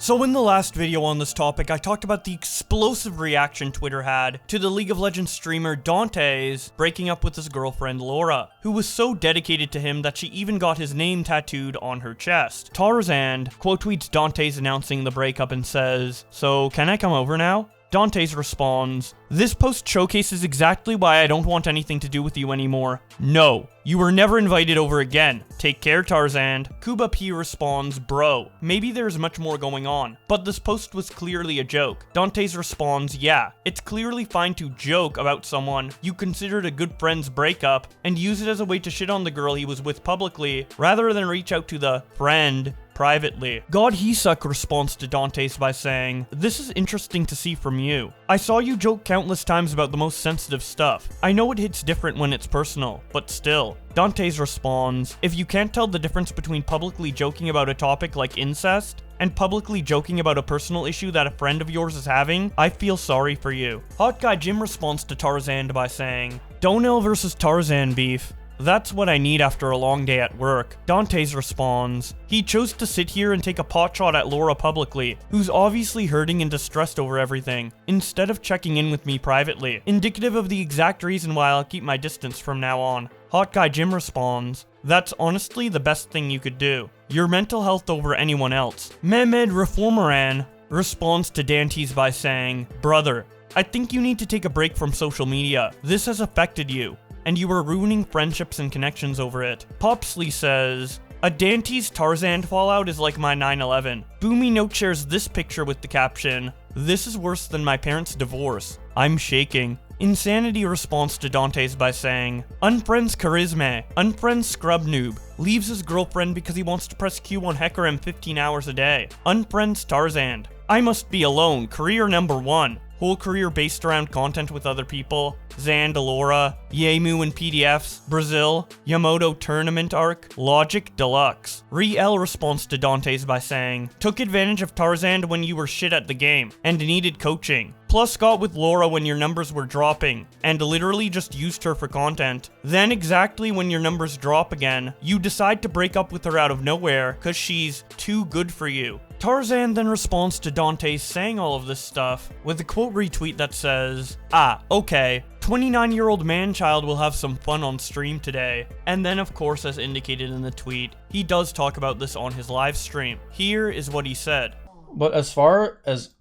So in the last video on this topic, I talked about the explosive reaction Twitter had to the League of Legends streamer Dantes breaking up with his girlfriend Laura, who was so dedicated to him that she even got his name tattooed on her chest. Tarzaned quote tweets Dantes announcing the breakup and says, "So can I come over now?" Dantes responds, "This post showcases exactly why I don't want anything to do with you anymore. No, you were never invited over again. Take care, Tarzaned." Kuba P responds, "Bro, maybe there's much more going on, but this post was clearly a joke." Dantes responds, "Yeah, it's clearly fine to joke about someone you considered a good friend's breakup and use it as a way to shit on the girl he was with publicly, rather than reach out to the friend privately." God He Suck responds to Dantes by saying, "This is interesting to see from you. I saw you joke countless times about the most sensitive stuff. I know it hits different when it's personal, but still." Dantes responds, "If you can't tell the difference between publicly joking about a topic like incest and publicly joking about a personal issue that a friend of yours is having, I feel sorry for you." Hot Guy Jim responds to Tarzaned by saying, "Donell versus Tarzan beef. That's what I need after a long day at work." Dantes responds, "He chose to sit here and take a potshot at Laura publicly, who's obviously hurting and distressed over everything, instead of checking in with me privately. Indicative of the exact reason why I'll keep my distance from now on." Hot Guy Jim responds, "That's honestly the best thing you could do. Your mental health over anyone else." Mehmed Reformeran responds to Dantes by saying, "Brother, I think you need to take a break from social media. This has affected you, and you are ruining friendships and connections over it." Popsley says, "A Dantes Tarzaned fallout is like my 9/11. Boomy Note shares this picture with the caption, 'This is worse than my parents' divorce. I'm shaking.'" Insanity responds to Dantes by saying, "Unfriends Charisma, unfriends Scrub Noob, leaves his girlfriend because he wants to press Q on Hecarim 15 hours a day. Unfriends Tarzaned. I must be alone, career number 1. Whole career based around content with other people. Zand, Alora, Yemu and PDFs, Brazil, Yamoto Tournament Arc, Logic Deluxe." Re-L responds to Dantes by saying, "Took advantage of Tarzaned when you were shit at the game, and needed coaching. Plus got with Laura when your numbers were dropping, and literally just used her for content. Then exactly when your numbers drop again, you decide to break up with her out of nowhere, cause she's too good for you." Tarzan then responds to Dantes saying all of this stuff with a quote retweet that says, "Ah, okay. 29-year-old man-child will have some fun on stream today." And then of course, as indicated in the tweet, he does talk about this on his live stream. Here is what he said. But as far as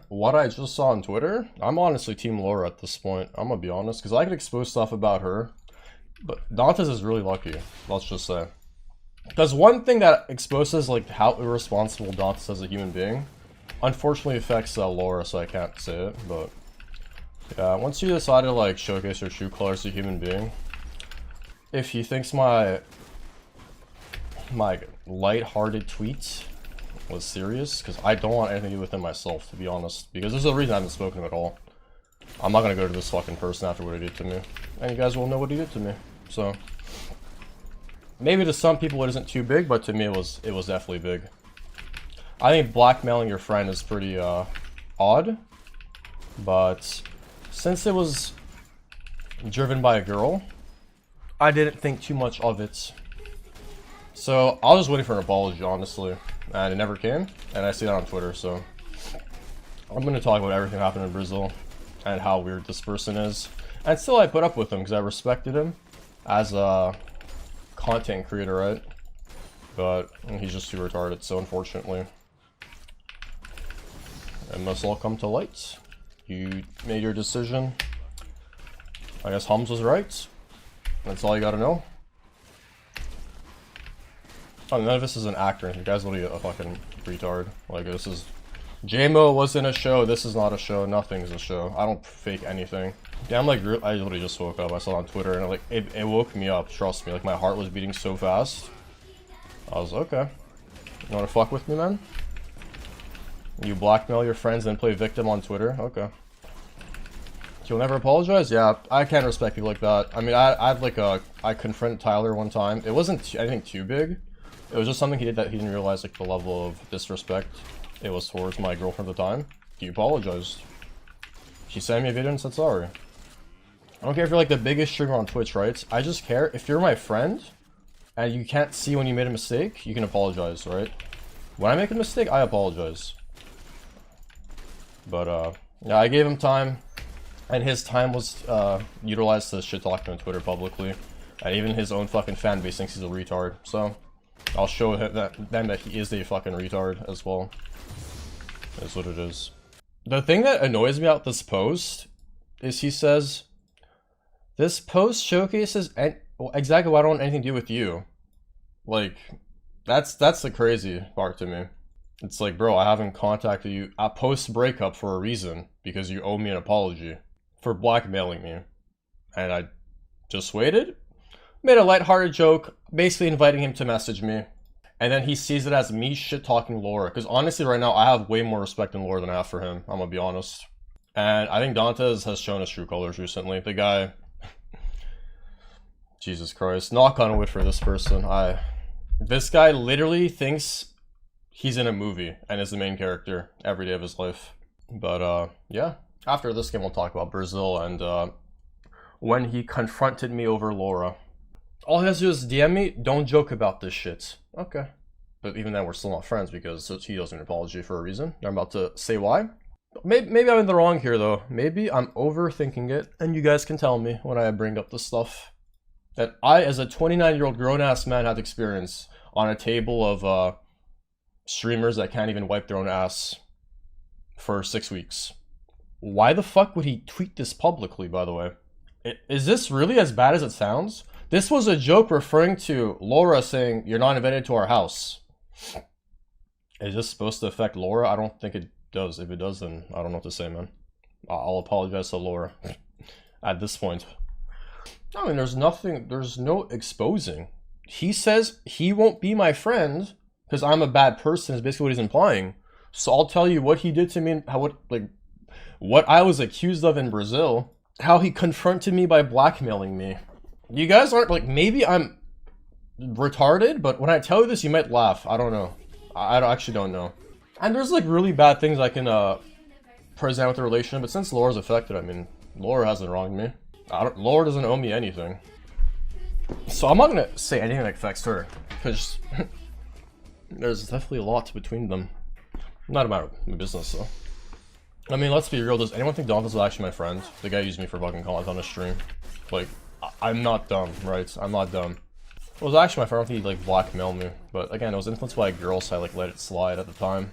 what I just saw on Twitter, I'm honestly Team Laura at this point. I'm gonna be honest, because I could expose stuff about her, but Dantes is really lucky, let's just say. Because one thing that exposes like how irresponsible Dantes is as a human being, unfortunately affects Laura, so I can't say it, but yeah, once you decide to like showcase your true colors as a human being, if he thinks my light-hearted tweets was serious, because I don't want anything to do with him myself, to be honest, because there's a reason I haven't spoken to him at all. I'm not gonna go to this fucking person after what he did to me, and you guys will know what he did to me. So maybe to some people it isn't too big, but to me it was definitely big. I think blackmailing your friend is pretty odd, but since it was driven by a girl, I didn't think too much of it. So I was waiting for an apology, honestly, and it never came, and I see that on Twitter, so I'm going to talk about everything that happened in Brazil and how weird this person is. And still I put up with him because I respected him as a content creator, right? But he's just too retarded, so unfortunately it must all come to light. You made your decision. I guess Hums was right. That's all you gotta know. Oh, none of this is an actor. You guys will be a fucking retard. Like, this is... JMO was in a show. This is not a show. Nothing's a show. I don't fake anything. Damn, like, I literally just woke up. I saw it on Twitter, and like, it woke me up. Trust me. Like, my heart was beating so fast. I was, okay. You wanna fuck with me, man? You blackmail your friends and play victim on Twitter? Okay. You'll never apologize? Yeah, I can't respect people like that. I mean, I confronted Tyler one time. It wasn't anything too big. It was just something he did that he didn't realize, like, the level of disrespect it was towards my girlfriend at the time. He apologized. She sent me a video and said sorry. I don't care if you're like the biggest streamer on Twitch, right? I just care if you're my friend and you can't see when you made a mistake, you can apologize, right? When I make a mistake, I apologize. But, yeah, I gave him time. And his time was, utilized to shit talk him on Twitter publicly. And even his own fucking fan base thinks he's a retard. So, I'll show him that he is a fucking retard as well. That's what it is. The thing that annoys me about this post is he says, this post showcases exactly what I don't want anything to do with you. Like, that's the crazy part to me. It's like, bro, I haven't contacted you at post-breakup for a reason, because you owe me an apology for blackmailing me. And I just waited, made a lighthearted joke, basically inviting him to message me. And then he sees it as me shit-talking Laura. Because honestly, right now, I have way more respect in Laura than I have for him. I'm gonna be honest. And I think Dantes has shown his true colors recently. The guy... Jesus Christ. Knock on wood for this person. This guy literally thinks he's in a movie and is the main character every day of his life. But, yeah. After this game, we'll talk about Brazil and, when he confronted me over Laura. All he has to do is DM me, don't joke about this shit. Okay. But even then, we're still not friends because he owes me an apology for a reason. I'm about to say why. Maybe I'm in the wrong here, though. Maybe I'm overthinking it, and you guys can tell me when I bring up this stuff that I, as a 29-year-old grown-ass man, had experience on a table of, streamers that can't even wipe their own ass for 6 weeks. Why the fuck would he tweet this publicly, by the way? Is this really as bad as it sounds? This was a joke referring to Laura saying, you're not invited to our house. Is this supposed to affect Laura? I don't think it does. If it does, then I don't know what to say, man. I'll apologize to Laura at this point. I mean, there's no exposing. He says he won't be my friend because I'm a bad person, is basically what he's implying. So I'll tell you what he did to me and what I was accused of in Brazil. How he confronted me by blackmailing me. You guys aren't, like, maybe I'm retarded, but when I tell you this, you might laugh. I don't know. I actually don't know. And there's, like, really bad things I can present with the relationship, but since Laura's affected, I mean, Laura hasn't wronged me. Laura doesn't owe me anything. So I'm not gonna say anything that affects her, because there's definitely a lot between them. Not about my business, though. I mean, let's be real, does anyone think Dantes was actually my friend? The guy used me for fucking content on a stream. Like, I'm not dumb, right? I'm not dumb. It was actually my friend, I don't think he, like, blackmailed me. But again, it was influenced by a girl, so I, like, let it slide at the time.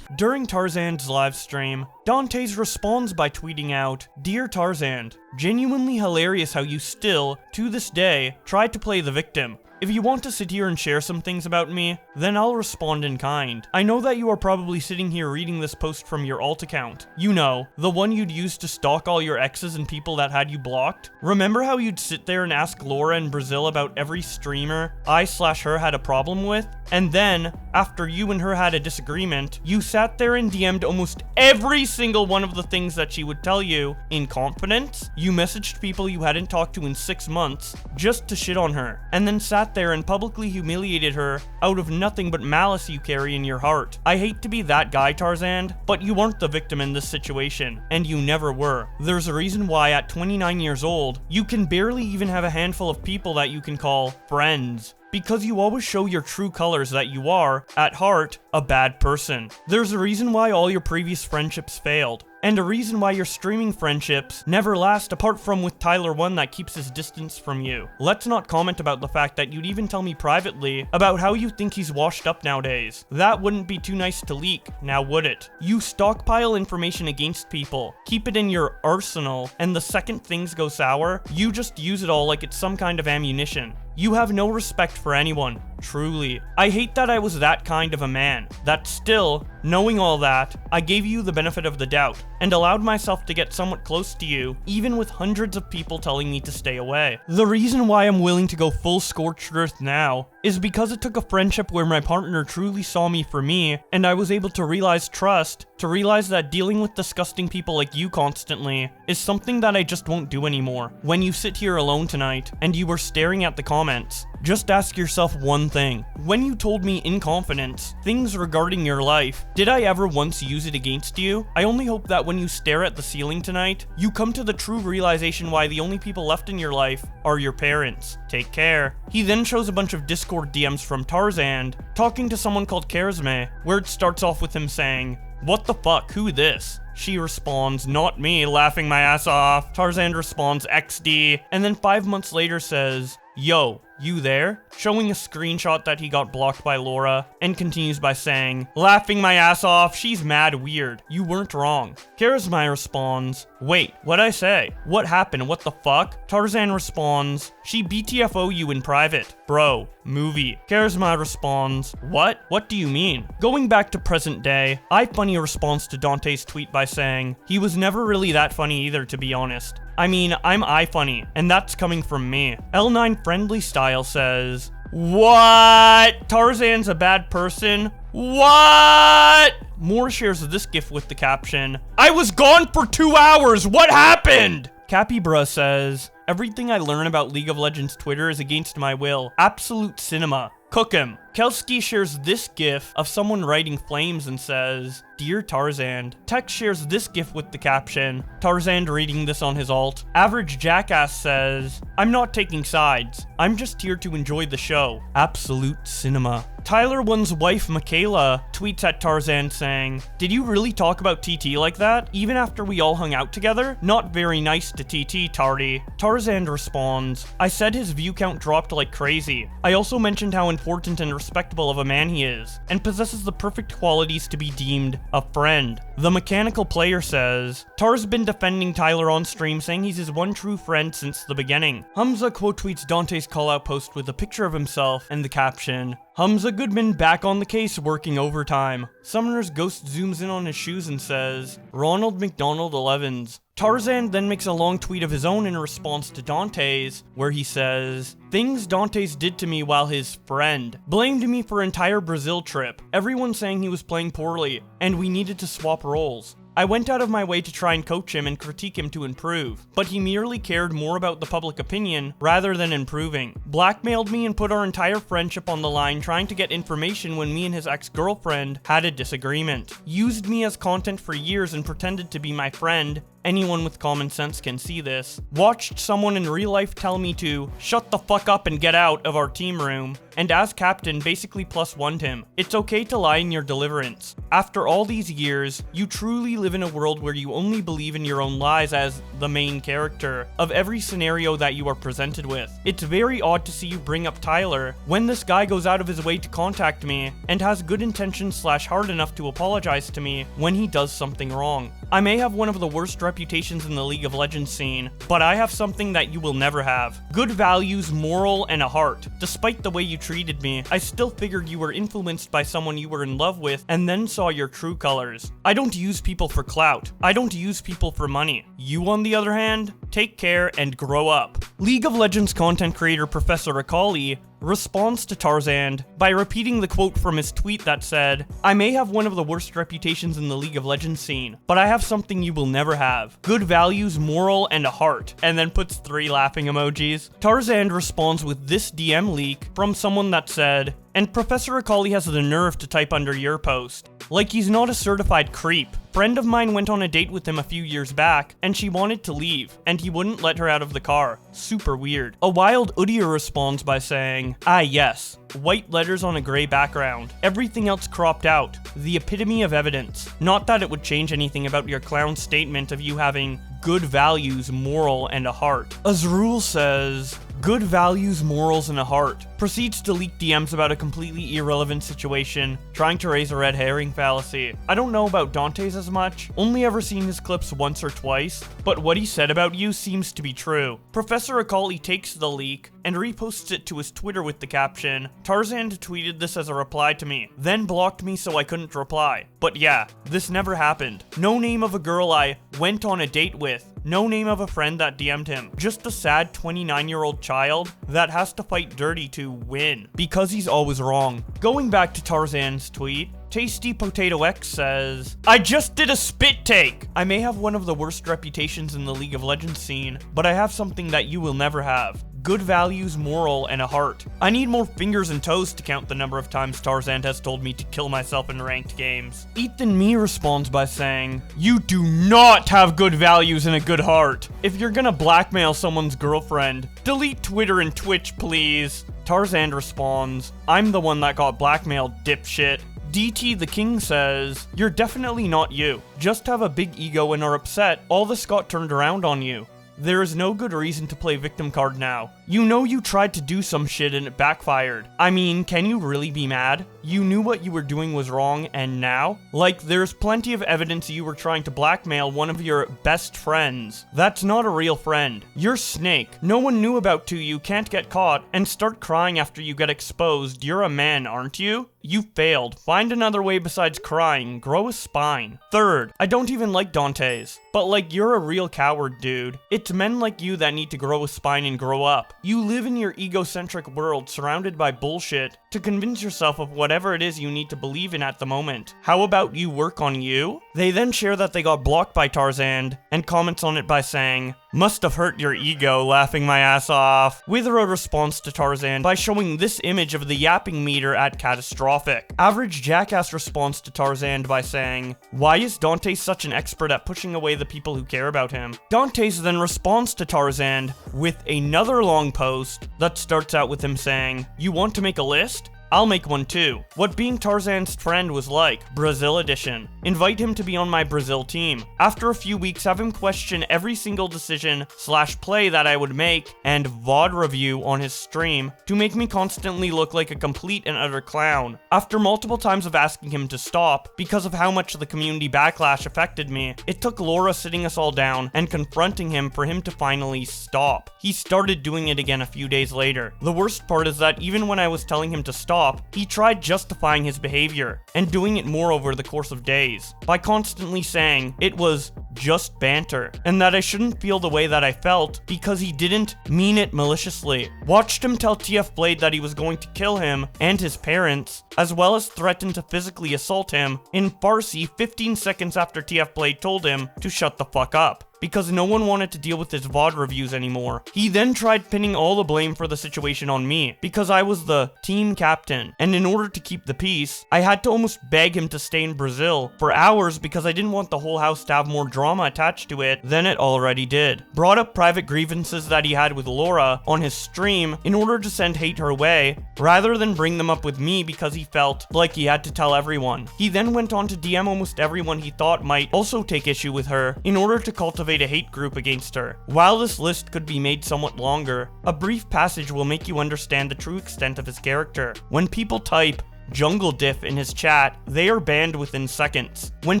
During Tarzaned's live stream, Dantes responds by tweeting out, "Dear Tarzaned, genuinely hilarious how you still, to this day, try to play the victim. If you want to sit here and share some things about me, then I'll respond in kind. I know that you are probably sitting here reading this post from your alt account. You know, the one you'd use to stalk all your exes and people that had you blocked. Remember how you'd sit there and ask Laura in Brazil about every streamer I/her had a problem with? And then, after you and her had a disagreement, you sat there and DM'd almost every single one of the things that she would tell you in confidence? You messaged people you hadn't talked to in 6 months just to shit on her, and then sat there and publicly humiliated her out of nothing but malice you carry in your heart. I hate to be that guy, Tarzaned, but you weren't the victim in this situation, and you never were. There's a reason why at 29 years old, you can barely even have a handful of people that you can call friends. Because you always show your true colors that you are, at heart, a bad person. There's a reason why all your previous friendships failed. And a reason why your streaming friendships never last apart from with Tyler1 that keeps his distance from you. Let's not comment about the fact that you'd even tell me privately about how you think he's washed up nowadays. That wouldn't be too nice to leak, now would it? You stockpile information against people, keep it in your arsenal, and the second things go sour, you just use it all like it's some kind of ammunition. You have no respect for anyone, truly. I hate that I was that kind of a man, that still, knowing all that, I gave you the benefit of the doubt, and allowed myself to get somewhat close to you, even with hundreds of people telling me to stay away. The reason why I'm willing to go full scorched earth now is because it took a friendship where my partner truly saw me for me, and I was able to realize trust, to realize that dealing with disgusting people like you constantly is something that I just won't do anymore. When you sit here alone tonight and you were staring at the comments, just ask yourself one thing. When you told me in confidence things regarding your life, did I ever once use it against you? I only hope that when you stare at the ceiling tonight, you come to the true realization why the only people left in your life are your parents. Take care. He then shows a bunch of Discord DMs from Tarzaned talking to someone called Karisme, where it starts off with him saying, "What the fuck, who this?" She responds, "Not me," laughing my ass off. Tarzaned responds, "XD," and then 5 months later says, "Yo, you there?" Showing a screenshot that he got blocked by Laura, and continues by saying, "Laughing my ass off, she's mad weird. You weren't wrong." Karisma responds, "Wait, what'd I say? What happened? What the fuck?" Tarzan responds, "She BTFO you in private. Bro, movie." Karisma responds, "What? What do you mean?" Going back to present day, iFunny responds to Dante's tweet by saying, "He was never really that funny either, to be honest. I mean, I'm iFunny, and that's coming from me." L9 Friendly Style says, "What? Tarzan's a bad person? What?" Moore shares this gif with the caption, "I was gone for 2 hours, what happened?" Capybra says, "Everything I learn about League of Legends Twitter is against my will. Absolute cinema. Cook him." Kelsky shares this gif of someone writing flames and says, "Dear Tarzaned." Tex shares this gif with the caption, Tarzaned reading this on his alt. Average Jackass says, "I'm not taking sides. I'm just here to enjoy the show. Absolute cinema." Tyler1's wife Michaela tweets at Tarzaned saying, "Did you really talk about TT like that? Even after we all hung out together? Not very nice to TT, Tardy." Tarzaned responds, "I said his view count dropped like crazy. I also mentioned how important and respectable of a man he is, and possesses the perfect qualities to be deemed a friend." The Mechanical Player says, "Tar's been defending Tyler on stream, saying he's his one true friend since the beginning." Hamza quote tweets Dante's callout post with a picture of himself and the caption, "Hamza Goodman back on the case working overtime." Summoner's Ghost zooms in on his shoes and says, "Ronald McDonald 11s." Tarzan then makes a long tweet of his own in response to Dante's, where he says, "Things Dante's did to me while his friend blamed me for entire Brazil trip. Everyone saying he was playing poorly, and we needed to swap roles. I went out of my way to try and coach him and critique him to improve, but he merely cared more about the public opinion rather than improving. Blackmailed me and put our entire friendship on the line trying to get information when me and his ex-girlfriend had a disagreement. Used me as content for years and pretended to be my friend. Anyone with common sense can see this. Watched someone in real life tell me to shut the fuck up and get out of our team room, and as captain basically +1'd him. It's okay to lie in your deliverance. After all these years, you truly live in a world where you only believe in your own lies as the main character of every scenario that you are presented with. It's very odd to see you bring up Tyler when this guy goes out of his way to contact me and has good intentions / hard enough to apologize to me when he does something wrong. I may have one of the worst reputations in the League of Legends scene, but I have something that you will never have. Good values, moral, and a heart. Despite the way you treated me, I still figured you were influenced by someone you were in love with and then saw your true colors. I don't use people for clout. I don't use people for money. You, on the other hand, take care and grow up." League of Legends content creator Professor Akali responds to Tarzaned by repeating the quote from his tweet that said, "I may have one of the worst reputations in the League of Legends scene, but I have something you will never have. Good values, moral, and a heart," and then puts 3 laughing emojis. Tarzaned responds with this DM leak from someone that said, "And Professor Akali has the nerve to type under your post. Like he's not a certified creep. Friend of mine went on a date with him a few years back, and she wanted to leave, and he wouldn't let her out of the car. Super weird." A Wild Udyr responds by saying, "Ah yes, white letters on a gray background. Everything else cropped out. The epitome of evidence. Not that it would change anything about your clown statement of you having good values, moral, and a heart." Azrul says, "Good values, morals, and a heart." Proceeds to leak DMs about a completely irrelevant situation, trying to raise a red herring fallacy. I don't know about Dante's as much, only ever seen his clips once or twice, but what he said about you seems to be true. Professor Akali takes the leak and reposts it to his Twitter with the caption, "Tarzaned tweeted this as a reply to me, then blocked me so I couldn't reply. But yeah, this never happened. No name of a girl I went on a date with No name of a friend that DM'd him. Just a sad 29-year-old child that has to fight dirty to win. Because he's always wrong. Going back to Tarzan's tweet, Tasty Potato X says, I just did a spit take! I may have one of the worst reputations in the League of Legends scene, but I have something that you will never have. Good values, moral, and a heart. I need more fingers and toes to count the number of times Tarzan has told me to kill myself in ranked games. Ethan Me responds by saying, you do not have good values and a good heart. If you're gonna blackmail someone's girlfriend, delete Twitter and Twitch, please. Tarzan responds, I'm the one that got blackmailed, dipshit. DT the King says, you're definitely not you. Just have a big ego and are upset all this got turned around on you. There is no good reason to play victim card now. You know you tried to do some shit and it backfired. I mean, can you really be mad? You knew what you were doing was wrong and now? Like, there's plenty of evidence you were trying to blackmail one of your best friends. That's not a real friend. You're Snake. No one knew about you can't get caught and start crying after you get exposed. You're a man, aren't you? You failed. Find another way besides crying. Grow a spine. Third, I don't even like Dantes. But like, you're a real coward, dude. It's men like you that need to grow a spine and grow up. You live in your egocentric world surrounded by bullshit to convince yourself of whatever it is you need to believe in at the moment. How about you work on you? They then share that they got blocked by Tarzan and comments on it by saying, must have hurt your ego, laughing my ass off. With a response to Tarzan by showing this image of the yapping meter at catastrophic. Average Jackass responds to Tarzan by saying, why is Dante such an expert at pushing away the people who care about him? Dantes then responds to Tarzan with another long post that starts out with him saying, you want to make a list? I'll make one too. What being Tarzan's friend was like, Brazil edition. Invite him to be on my Brazil team. After a few weeks, have him question every single decision / play that I would make and VOD review on his stream to make me constantly look like a complete and utter clown. After multiple times of asking him to stop because of how much the community backlash affected me, it took Laura sitting us all down and confronting him for him to finally stop. He started doing it again a few days later. The worst part is that even when I was telling him to stop, he tried justifying his behavior and doing it more over the course of days by constantly saying it was just banter and that I shouldn't feel the way that I felt because he didn't mean it maliciously. Watched him tell TF Blade that he was going to kill him and his parents, as well as threaten to physically assault him in Farsi 15 seconds after TF Blade told him to shut the fuck up, because no one wanted to deal with his VOD reviews anymore. He then tried pinning all the blame for the situation on me, because I was the team captain, and in order to keep the peace, I had to almost beg him to stay in Brazil for hours because I didn't want the whole house to have more drama attached to it than it already did. Brought up private grievances that he had with Laura on his stream in order to send hate her way, rather than bring them up with me because he felt like he had to tell everyone. He then went on to DM almost everyone he thought might also take issue with her in order to cultivate a hate group against her. While this list could be made somewhat longer, a brief passage will make you understand the true extent of his character. When people type Jungle Diff in his chat, they are banned within seconds. When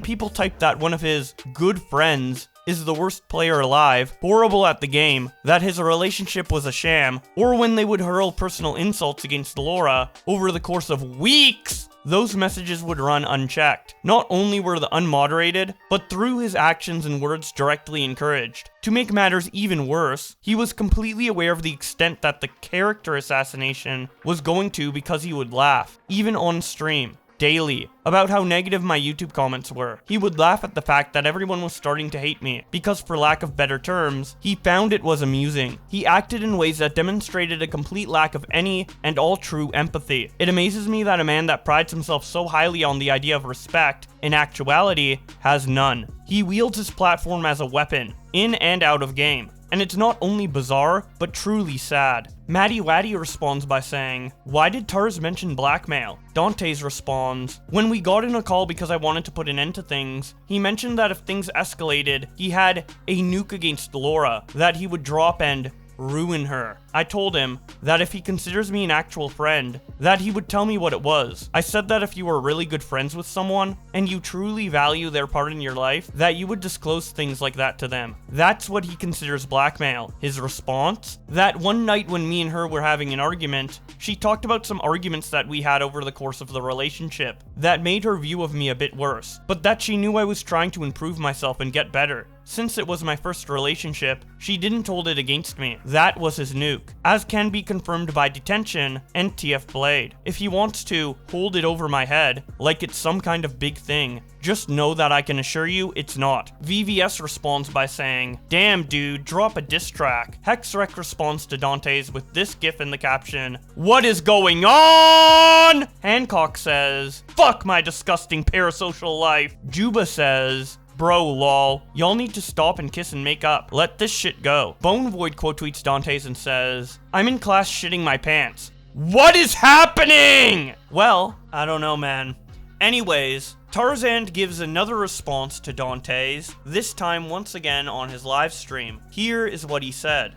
people type that one of his good friends is the worst player alive, horrible at the game, that his relationship was a sham, or when they would hurl personal insults against Laura over the course of weeks, those messages would run unchecked. Not only were the unmoderated, but through his actions and words directly encouraged. To make matters even worse, he was completely aware of the extent that the character assassination was going to because he would laugh, even on stream, daily, about how negative my YouTube comments were. He would laugh at the fact that everyone was starting to hate me, because for lack of better terms, he found it was amusing. He acted in ways that demonstrated a complete lack of any and all true empathy. It amazes me that a man that prides himself so highly on the idea of respect, in actuality, has none. He wields his platform as a weapon, in and out of game. And it's not only bizarre, but truly sad. Maddie Waddy responds by saying, why did Tarz mention blackmail? Dantes responds, when we got in a call because I wanted to put an end to things, he mentioned that if things escalated, he had a nuke against Laura that he would drop and ruin her. I told him that if he considers me an actual friend, that he would tell me what it was. I said that if you were really good friends with someone, and you truly value their part in your life, that you would disclose things like that to them. That's what he considers blackmail. His response? That one night when me and her were having an argument, she talked about some arguments that we had over the course of the relationship that made her view of me a bit worse, but that she knew I was trying to improve myself and get better. Since it was my first relationship, she didn't hold it against me. That was his nuke, as can be confirmed by detention and TF Blade. If he wants to hold it over my head, like it's some kind of big thing, just know that I can assure you it's not. VVS responds by saying, "Damn dude, drop a diss track." Hexrec responds to Dantes with this gif in the caption, "What is going on?" Hancock says, "Fuck my disgusting parasocial life." Juba says, "Bro, lol. Y'all need to stop and kiss and make up. Let this shit go." Bone Void quote tweets Dantes and says, "I'm in class shitting my pants. What is happening?" Well, I don't know, man. Anyways, Tarzaned gives another response to Dantes, this time once again on his live stream. Here is what he said.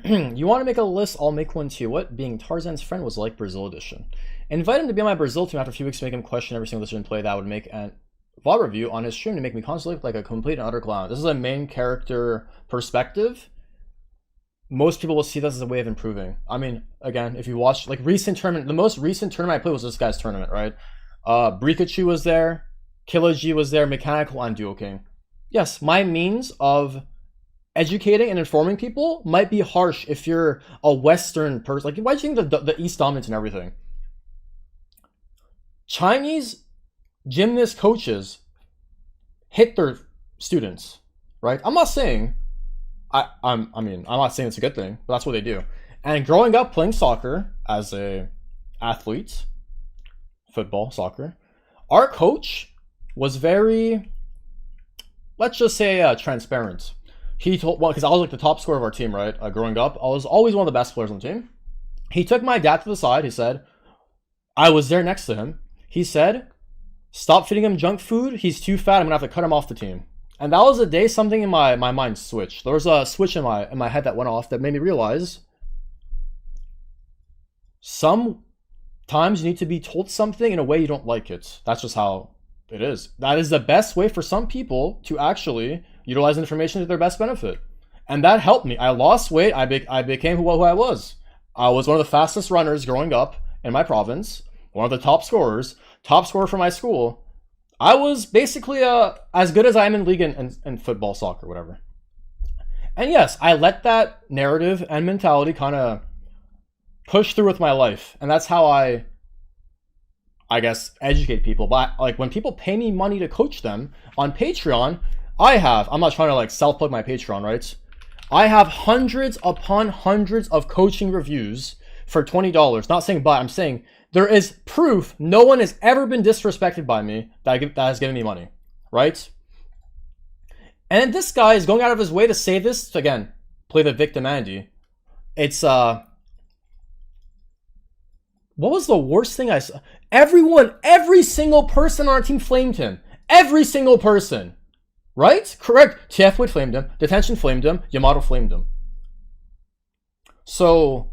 You want to make a list? I'll make one too. What being Tarzan's friend was like Brazil edition. Invite him to be on my Brazil team after a few weeks to make him question every single decision play that would make an VOD review on his stream to make me constantly look like a complete and utter clown. This is a main character perspective. Most people will see this as a way of improving. I mean, again, if you watch like recent tournament, the most recent tournament I played was this guy's tournament, right? Brikachu was there, Killagy was there, Mechanical, and Duo King. Yes, my means of educating and informing people might be harsh if you're a Western person. Like, why do you think the East dominates and everything? Chinese gymnast coaches hit their students, right? I'm not saying, I'm not saying it's a good thing, but that's what they do. And growing up playing soccer as a athlete, football, soccer, our coach was very, let's just say, transparent. He told, well, because I was like the top scorer of our team, right? Growing up, I was always one of the best players on the team. He took my dad to the side. He said, I was there next to him. He said, "Stop feeding him junk food. He's too fat. I'm gonna have to cut him off the team." And that was the day something in my mind switched. There was a switch in my head that went off that made me realize sometimes you need to be told something in a way you don't like it. That's just how it is. That is the best way for some people to actually utilize information to their best benefit. And that helped me. I lost weight. I became who I was. I was one of the fastest runners growing up in my province, one of the top scorer for my school. I was basically as good as I am in league and football, soccer, whatever. And yes, I let that narrative and mentality kind of push through with my life. And that's how I guess, educate people. But like when people pay me money to coach them on Patreon, I'm not trying to like self-plug my Patreon, right? I have hundreds upon hundreds of coaching reviews for $20. Not saying but, I'm saying there is proof no one has ever been disrespected by me that has given me money, right? And this guy is going out of his way to say this, to, again, play the victim Andy. It's, what was the worst thing I saw? Every single person on our team flamed him. Every single person. Right? Correct. TF Wood flamed him. Detention flamed him. Yamato flamed him. So,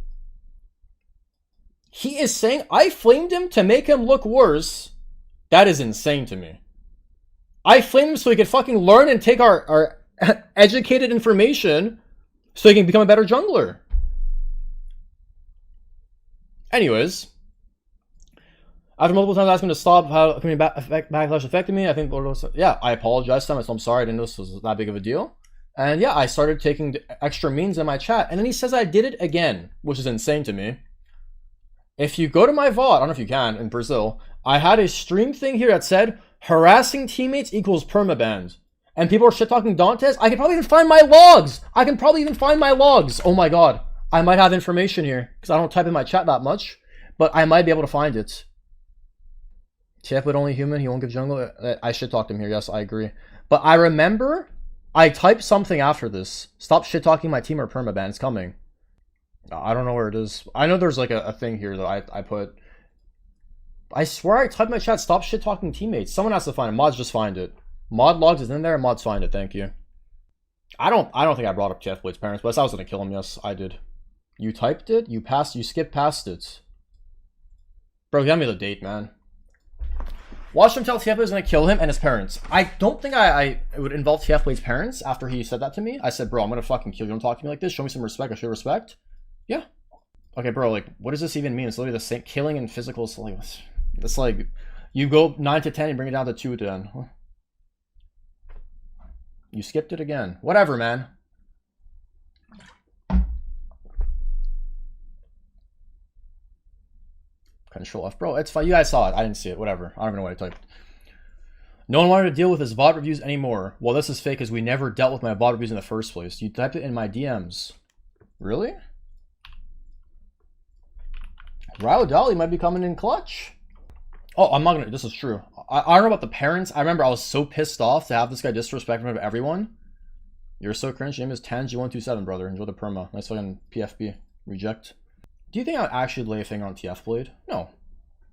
he is saying, I flamed him to make him look worse. That is insane to me. I flamed him so he could fucking learn and take our educated information so he can become a better jungler. Anyways, after multiple times asking to stop how community backlash affected me, I think I apologized to him. I told him sorry, I didn't know this was that big of a deal. And yeah, I started taking extra means in my chat. And then he says I did it again, which is insane to me. If you go to my VOD, I don't know if you can, in Brazil, I had a stream thing here that said, harassing teammates equals permabanned. And people are shit-talking Dantes. I can probably even find my logs. Oh my god. I might have information here, because I don't type in my chat that much. But I might be able to find it. TF would only human, he won't give jungle. I shit-talked him here, yes, I agree. But I remember, I typed something after this. Stop shit-talking my team or permaban, it's coming. I don't know where it is. I know there's like a thing here that I put. I swear I typed in my chat, stop shit-talking teammates. Someone has to find it. Mods just find it. Mod logs is in there, mods find it, thank you. I don't think I brought up Jeff Blade's parents, but I was gonna kill him, yes, I did. You typed it, you skipped past it. Bro, give me the date, man. Watch him tell TF Blade is gonna kill him and his parents. I don't think I would involve TF Blade's parents after he said that to me. I said, bro, I'm gonna fucking kill you. Don't talk to me like this. Show me some respect. I show respect. Yeah. Okay, bro, like, what does this even mean? It's literally the same, killing and physical. It's like, you go 9 to 10 and bring it down to 2 to 10. You skipped it again. Whatever, man. Control F. Bro, it's fine. You guys saw it. I didn't see it. Whatever. I don't even know what I typed. No one wanted to deal with his VOD reviews anymore. Well, this is fake because we never dealt with my VOD reviews in the first place. You typed it in my DMs. Really? Rao Dali might be coming in clutch. Oh, I'm not gonna. This is true. I don't know about the parents. I remember I was so pissed off to have this guy disrespect in front of everyone. You're so cringe. Your name is Tangy127, brother. Enjoy the perma. Nice fucking PFB. Reject. Do you think I would actually lay a finger on TF Blade? No.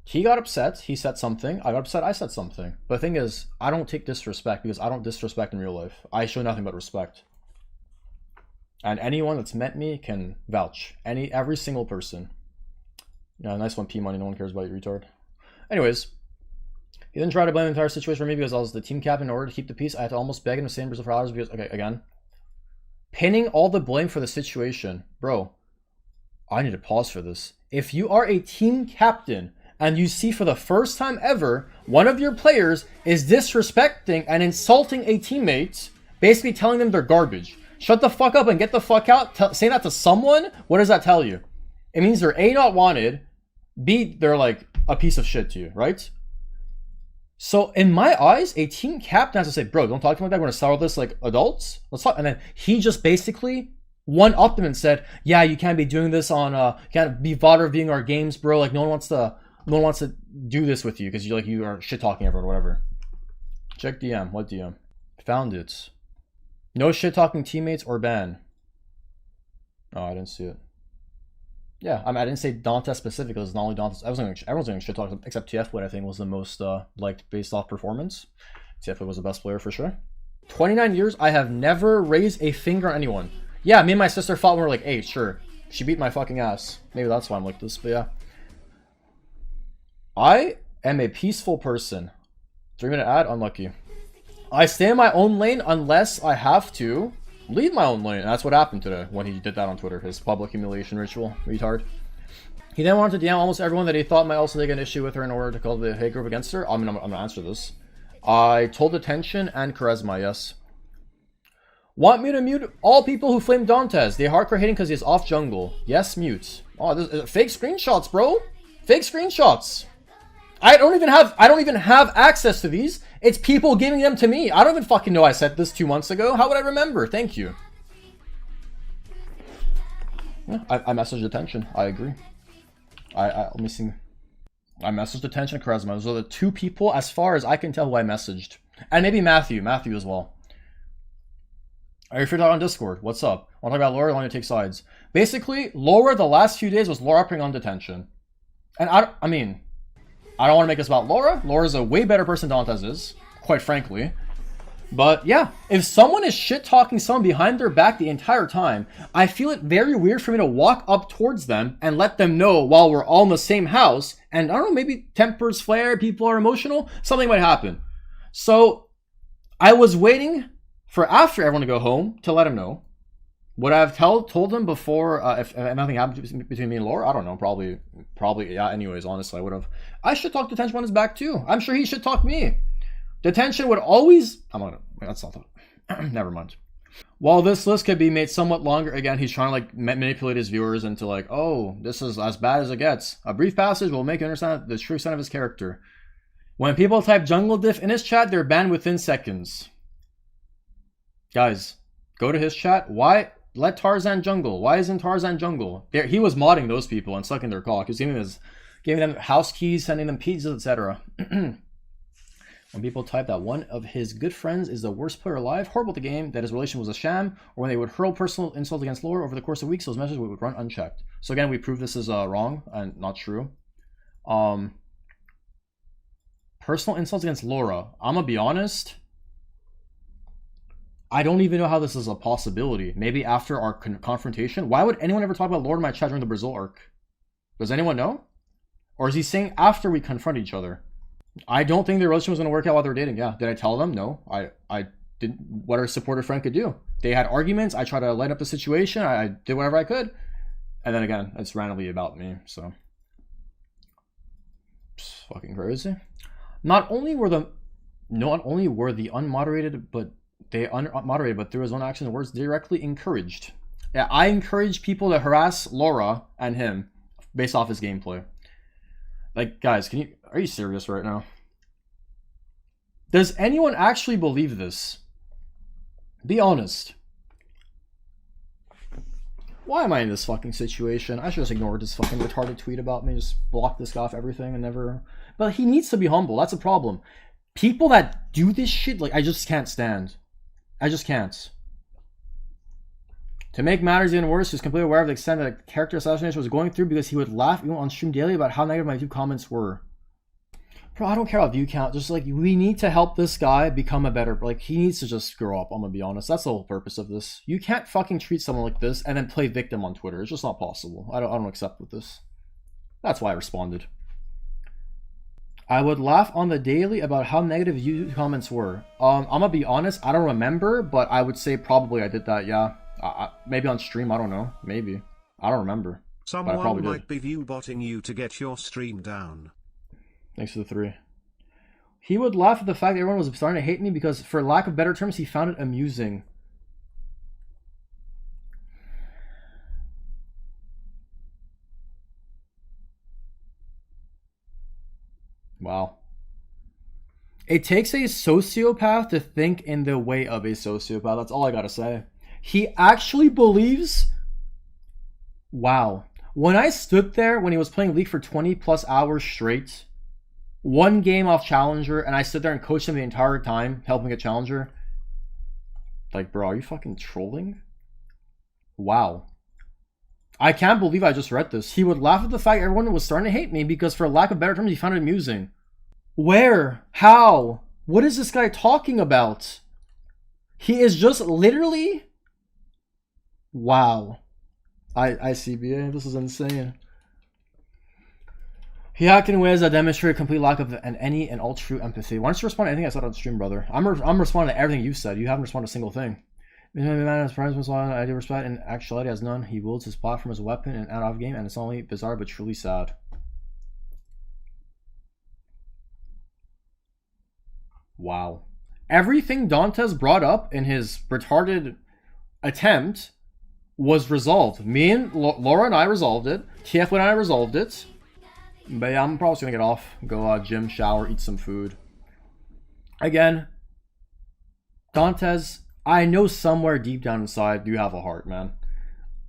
He got upset. He said something. I got upset. I said something. But the thing is, I don't take disrespect because I don't disrespect in real life. I show nothing but respect. And anyone that's met me can vouch. Every single person. Yeah, nice one, P Money. No one cares about you, retard. Anyways, he then tried to blame the entire situation for me because I was the team captain. In order to keep the peace, I had to almost beg him to stay in Brazil for hours because, okay, again. Pinning all the blame for the situation. Bro, I need to pause for this. If you are a team captain and you see for the first time ever, one of your players is disrespecting and insulting a teammate, basically telling them they're garbage. Shut the fuck up and get the fuck out. Say that to someone? What does that tell you? It means they're A, not wanted, B, they're like a piece of shit to you, right? So in my eyes, a team captain has to say, bro, don't talk to me like that. We're going to settle this like adults. Let's talk. And then he just basically one-upped him and said, yeah, you can't be doing this on, you can't be VOD reviewing our games, bro. Like no one wants to do this with you because you are shit talking everyone, whatever. Check DM. What DM? Found it. No shit talking teammates or ban. Oh, I didn't see it. Yeah, I mean, I didn't say Dantes specifically. It was not only Dantes. Everyone's doing shit talk except TF Blade. I think was the most liked based off performance. TF Blade was the best player for sure. 29 years. I have never raised a finger on anyone. Yeah, me and my sister fought when we were like 8. Sure, she beat my fucking ass. Maybe that's why I'm like this. But yeah, I am a peaceful person. 3-minute ad. Unlucky. I stay in my own lane unless I have to leave my own lane. And that's what happened today when he did that on Twitter. His public humiliation ritual. Retard. He then wanted to DM almost everyone that he thought might also take an issue with her in order to call the hate group against her. I mean, I'm going to answer this. I told attention and charisma, yes. Want me to mute all people who flame Dantes? They hardcore hating because he's off jungle. Yes, mute. Oh, this is fake screenshots, bro. Fake screenshots. I don't even have access to these. It's people giving them to me. I don't even fucking know I said this 2 months ago. How would I remember? Thank you. Yeah, I messaged attention. I agree. Let me see. I messaged attention and charisma. Those are the 2 people, as far as I can tell, who I messaged. And maybe Matthew as well. Are you free to talk on Discord? What's up? Want to talk about Laura? I want to take sides. Basically, Laura, the last few days was Laura upping on detention. And I mean, I don't want to make this about Laura. Laura's a way better person than Dantes is, quite frankly. But yeah, if someone is shit-talking someone behind their back the entire time, I feel it very weird for me to walk up towards them and let them know while we're all in the same house. And I don't know, maybe tempers flare, people are emotional, something might happen. So I was waiting for after everyone to go home to let him know. Would I have told him before if nothing happened between me and Laura? I don't know. Probably, yeah. Anyways, honestly, I would have. I should talk Detention on his back too. I'm sure he should talk me. Detention would always. That's not. Never mind. While this list could be made somewhat longer, again, he's trying to like manipulate his viewers into like, oh, this is as bad as it gets. A brief passage will make you understand the true extent of his character. When people type jungle diff in his chat, they're banned within seconds. Guys, go to his chat. Why? Let Tarzan jungle. Why isn't Tarzan jungle? He was modding those people and sucking their cock. He was giving them house keys, sending them pizzas, etc. When people type that one of his good friends is the worst player alive, horrible at the game, that his relation was a sham, or when they would hurl personal insults against Laura over the course of weeks, those messages would run unchecked. So again, we prove this is wrong and not true. Personal insults against Laura. I'm gonna be honest. I don't even know how this is a possibility. Maybe after our confrontation? Why would anyone ever talk about Lord in my chat during the Brazil arc? Does anyone know? Or is he saying after we confront each other? I don't think their relationship was going to work out while they were dating. Yeah. Did I tell them? No. I did what a supportive friend could do. They had arguments. I tried to light up the situation. I did whatever I could. And then again, it's randomly about me. So. It's fucking crazy. Not only were the unmoderated, but They moderated, but through his own actions and words directly encouraged. Yeah, I encourage people to harass Laura and him based off his gameplay. Like, guys, are you serious right now? Does anyone actually believe this? Be honest. Why am I in this fucking situation? I should just ignore this fucking retarded tweet about me, just block this guy off everything and never... But he needs to be humble, that's a problem. People that do this shit, like, I just can't stand. I just can't. To make matters even worse, he was completely aware of the extent that character assassination was going through because he would laugh even on stream daily about how negative my view comments were. Bro, I don't care about view count. Just like, we need to help this guy become a better, like, he needs to just grow up. I'm gonna be honest. That's the whole purpose of this. You can't fucking treat someone like this and then play victim on Twitter. It's just not possible. I don't accept with this. That's why I responded. I would laugh on the daily about how negative view comments were. I'm gonna be honest. I don't remember, but I would say probably I did that. Yeah, maybe on stream. I don't know. Maybe. I don't remember. Someone might be view botting you to get your stream down. Thanks for the 3. He would laugh at the fact that everyone was starting to hate me because, for lack of better terms, he found it amusing. Wow. It takes a sociopath to think in the way of a sociopath. That's all I gotta say. He actually believes... Wow. When I stood there when he was playing League for 20 plus hours straight, one game off Challenger, and I stood there and coached him the entire time, helping get Challenger. Like, bro, are you fucking trolling? Wow. I can't believe I just read this. He would laugh at the fact everyone was starting to hate me because, for lack of better terms, he found it amusing. Where? How? What is this guy talking about? He is just literally... Wow. ICBA, this is insane. He acted in ways that demonstrate a complete lack of any and all true empathy. Why don't you respond to anything I said on stream, brother? I'm responding to everything you said. You haven't responded to a single thing. Man has friends, I do respect, and actuality has none. He wields his platform as a weapon and out of game, and it's only bizarre but truly sad. Wow. Everything Dantes brought up in his retarded attempt was resolved. Me and Laura and I resolved it. TF and I resolved it. But yeah, I'm probably just gonna get off, go gym, shower, eat some food. Again, Dantes, I know somewhere deep down inside you have a heart, man.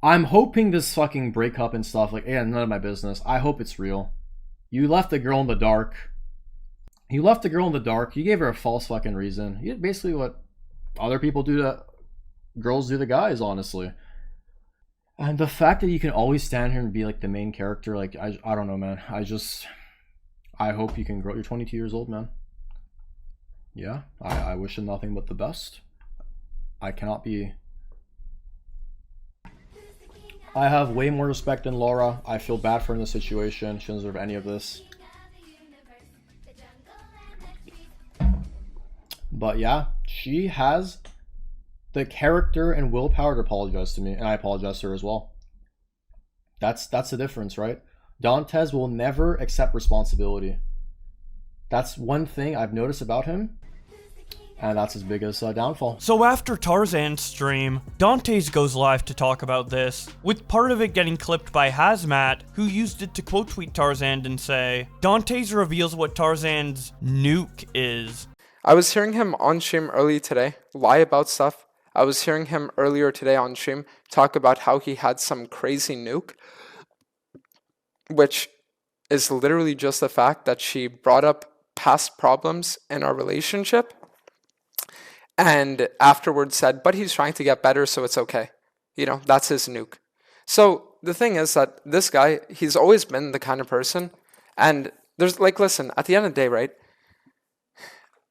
I'm hoping this fucking breakup and stuff, like, yeah, none of my business. I hope it's real. You left the girl in the dark. You left the girl in the dark. You gave her a false fucking reason. You did basically what other people do to girls do to guys, honestly. And the fact that you can always stand here and be like the main character, like, I don't know, man. I hope you can grow. You're 22 years old, man. Yeah, I wish him nothing but the best. I have way more respect than Laura. I feel bad for her in this situation. She doesn't deserve any of this. But yeah, she has the character and willpower to apologize to me, and I apologize to her as well. That's the difference, right? Dantes will never accept responsibility. That's one thing I've noticed about him, and that's his biggest downfall. So after Tarzan's stream, Dantes goes live to talk about this, with part of it getting clipped by Hazmat, who used it to quote tweet Tarzan and say, Dantes reveals what Tarzan's nuke is. I was hearing him on stream early today lie about stuff. I was hearing him earlier today on stream talk about how he had some crazy nuke, which is literally just the fact that she brought up past problems in our relationship and afterwards said, but he's trying to get better, so it's okay. You know, that's his nuke. So the thing is that this guy, he's always been the kind of person, and there's like, listen, at the end of the day, right?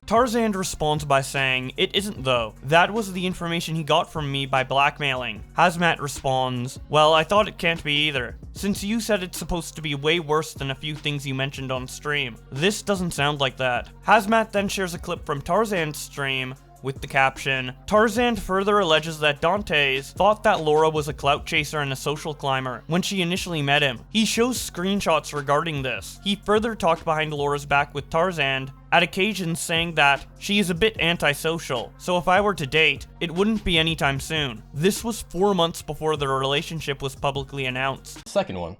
Tarzaned responds by saying, it isn't though. That was the information he got from me by blackmailing. Hazmat responds, well, I thought it can't be either, since you said it's supposed to be way worse than a few things you mentioned on stream. This doesn't sound like that. Hazmat then shares a clip from Tarzan's stream with the caption, Tarzan further alleges that Dantes thought that Laura was a clout chaser and a social climber when she initially met him. He shows screenshots regarding this. He further talked behind Laura's back with Tarzan at occasions saying that she is a bit antisocial, so if I were to date, it wouldn't be anytime soon. This was 4 months before their relationship was publicly announced. Second one.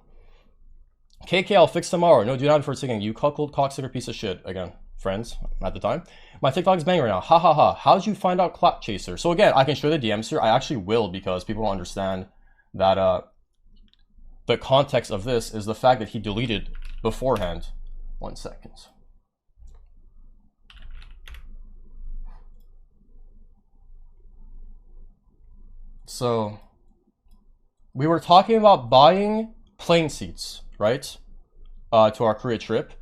KK, I'll fix tomorrow. No, do not for taking you cuckold cocksucker piece of shit. Again, friends at the time. My TikTok is banging right now. Ha ha ha. How'd you find out Clap Chaser? So again, I can show the DMs here. I actually will because people don't understand that the context of this is the fact that he deleted beforehand. 1 second. So we were talking about buying plane seats, right? To our Korea trip.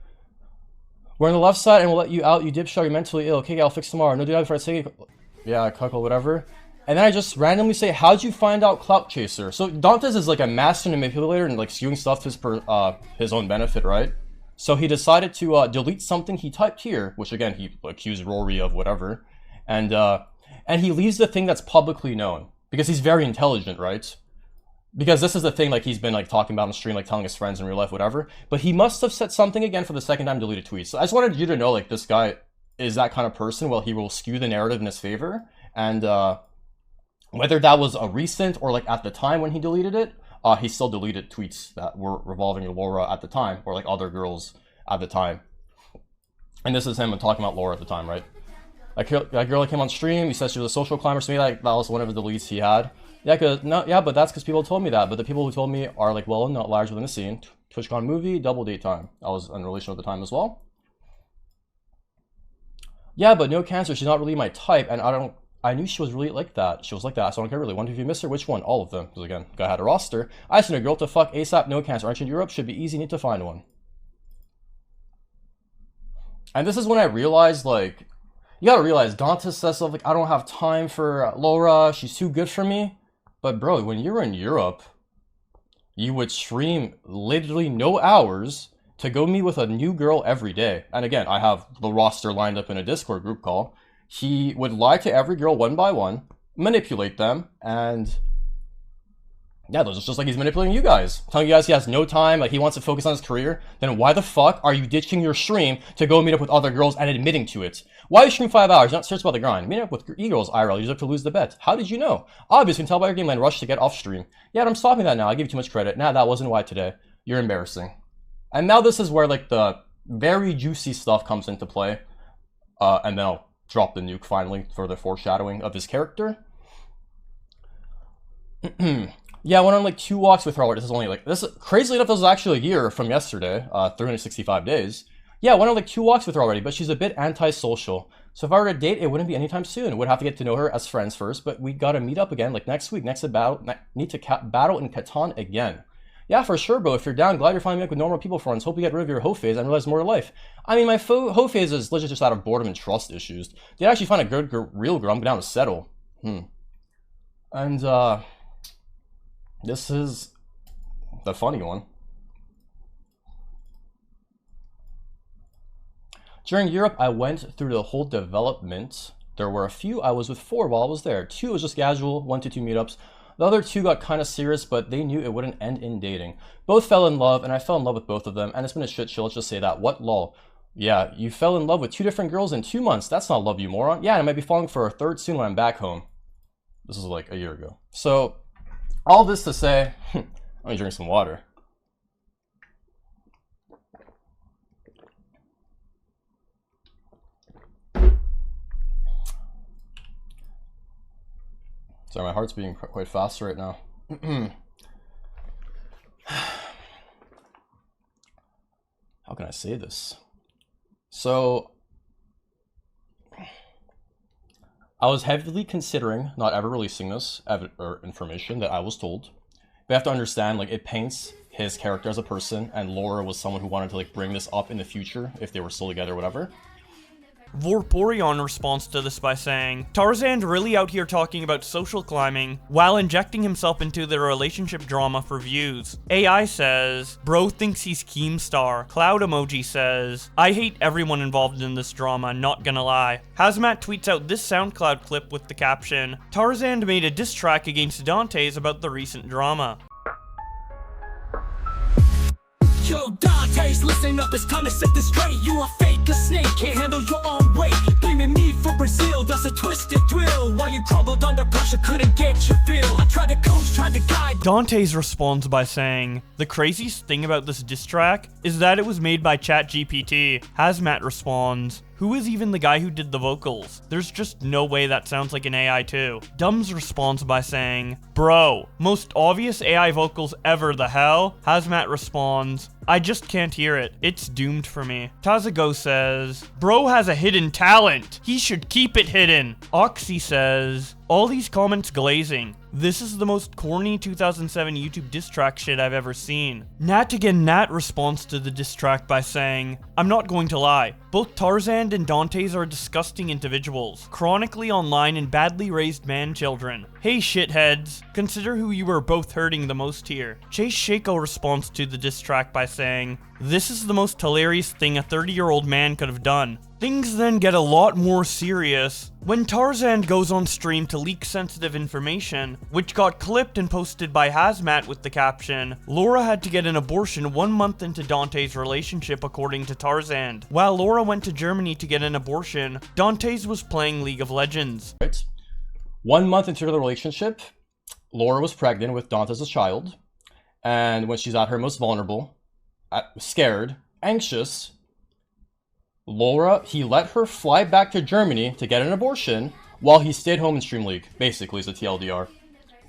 We're on the left side and we'll let you out, you dipshit, you're mentally ill. Okay, I'll fix tomorrow. No, do that before I say it. Yeah, cuckle, whatever. And then I just randomly say, how'd you find out Clout Chaser? So Dantes is like a master manipulator and like skewing stuff to his own benefit, right? So he decided to delete something he typed here, which again, he accused Rory of whatever. And he leaves the thing that's publicly known. Because he's very intelligent, right? Because this is the thing like he's been like talking about on stream, like telling his friends in real life, whatever. But he must have said something again for the second time deleted tweets. So I just wanted you to know like this guy is that kind of person. Well, he will skew the narrative in his favor. And whether that was a recent or like at the time when he deleted it, he still deleted tweets that were revolving Laura at the time or like other girls at the time. And this is him talking about Laura at the time, right? That girl that came on stream, he said she was a social climber, so maybe like, that was one of the deletes he had. Yeah, but that's because people told me that. But the people who told me are like, well, not large within the scene. TwitchCon movie, double date time. I was in a relation at the time as well. Yeah, but no cancer. She's not really my type, and I knew she was really like that. She was like that, so I don't care really. Wonder if you missed her. Which one? All of them. Because again, guy had a roster. I seen a girl to fuck ASAP, no cancer. Aren't you in Europe? Should be easy. Need to find one. And this is when I realized, like, you gotta realize, Dantes says stuff like, I don't have time for Laura, she's too good for me. But bro, when you were in Europe, you would stream literally no hours to go meet with a new girl every day. And again, I have the roster lined up in a Discord group call. He would lie to every girl one by one, manipulate them, and yeah, those are just like he's manipulating you guys. Telling you guys he has no time, like he wants to focus on his career. Then why the fuck are you ditching your stream to go meet up with other girls and admitting to it? Why you stream 5 hours? You're not serious about the grind. Meet up with e-girls IRL, you deserve to lose the bet. How did you know? Obviously, you can tell by your game line rush to get off stream. Yeah, but I'm stopping that now. I give you too much credit. Nah, that wasn't why today. You're embarrassing. And now this is where like the very juicy stuff comes into play. And then I'll drop the nuke finally for the foreshadowing of his character. Yeah, I went on like 2 walks with her already. This is only like, crazily enough, this was actually a year from yesterday, 365 days. Yeah, I went on like 2 walks with her already, but she's a bit antisocial. So if I were to date, it wouldn't be anytime soon. We'd have to get to know her as friends first, but we gotta meet up again, like next week, next to battle, need to battle in Catan again. Yeah, for sure, bro. If you're down, glad you're finally back with normal people friends. Hope you get rid of your hoe phase and realize more to life. I mean, my hoe phase is legit just out of boredom and trust issues. Did I actually find a good, real girl? I'm down to settle. And, this is the funny one. During Europe, I went through the whole development. There were a few I was with 4 while I was there. 2 was just casual, 1 to 2 meetups. The other 2 got kind of serious, but they knew it wouldn't end in dating. Both fell in love, and I fell in love with both of them, and it's been a shit show, let's just say that. What lol? Yeah, you fell in love with 2 different girls in 2 months. That's not love, you moron. Yeah, I might be falling for a 3rd soon when I'm back home. This is like a year ago. So, all this to say, let me drink some water. Sorry, my heart's beating quite fast right now. How can I say this? So, I was heavily considering not ever releasing this information that I was told. But you have to understand, like, it paints his character as a person, and Laura was someone who wanted to, like, bring this up in the future if they were still together or whatever. Vorporion responds to this by saying, Tarzaned really out here talking about social climbing while injecting himself into their relationship drama for views. AI says, bro thinks he's Keemstar. Cloud emoji says, I hate everyone involved in this drama, not gonna lie. Hazmat tweets out this SoundCloud clip with the caption, Tarzaned made a diss track against Dantes about the recent drama. Yo, Dantes, listen. Listen up, it's time to set this straight. You are fake, a snake, can't handle your own weight. Blaming me for Brazil, that's a twisted thrill. While you crumbled under pressure, couldn't get your fill. I tried to coach, tried to guide. Dantes responds by saying, the craziest thing about this diss track is that it was made by ChatGPT. Hazmat responds, who is even the guy who did the vocals? There's just no way that sounds like an AI too. Dumbs responds by saying, bro, most obvious AI vocals ever, the hell? Hazmat responds, I just can't hear it. It's doomed for me. Tazago says, bro has a hidden talent. He should keep it hidden. Oxy says, all these comments glazing. This is the most corny 2007 YouTube diss track shit I've ever seen. Nat again Nat responds to the diss track by saying, I'm not going to lie. Both Tarzaned and Dantes are disgusting individuals, chronically online and badly raised man-children. Hey shitheads, consider who you are both hurting the most here. Chase Shako responds to the diss track by saying, this is the most hilarious thing a 30-year-old man could have done. Things then get a lot more serious when Tarzaned goes on stream to leak sensitive information, which got clipped and posted by Hazmat with the caption, Laura had to get an abortion 1 month into Dantes' relationship according to Tarzaned. While Laura went to Germany to get an abortion, Dantes was playing League of Legends. Right. 1 month into the relationship, Laura was pregnant with Dantes' child, and when she's at her most vulnerable, scared, anxious, he let her fly back to Germany to get an abortion while he stayed home and streamed League, basically, is the TLDR.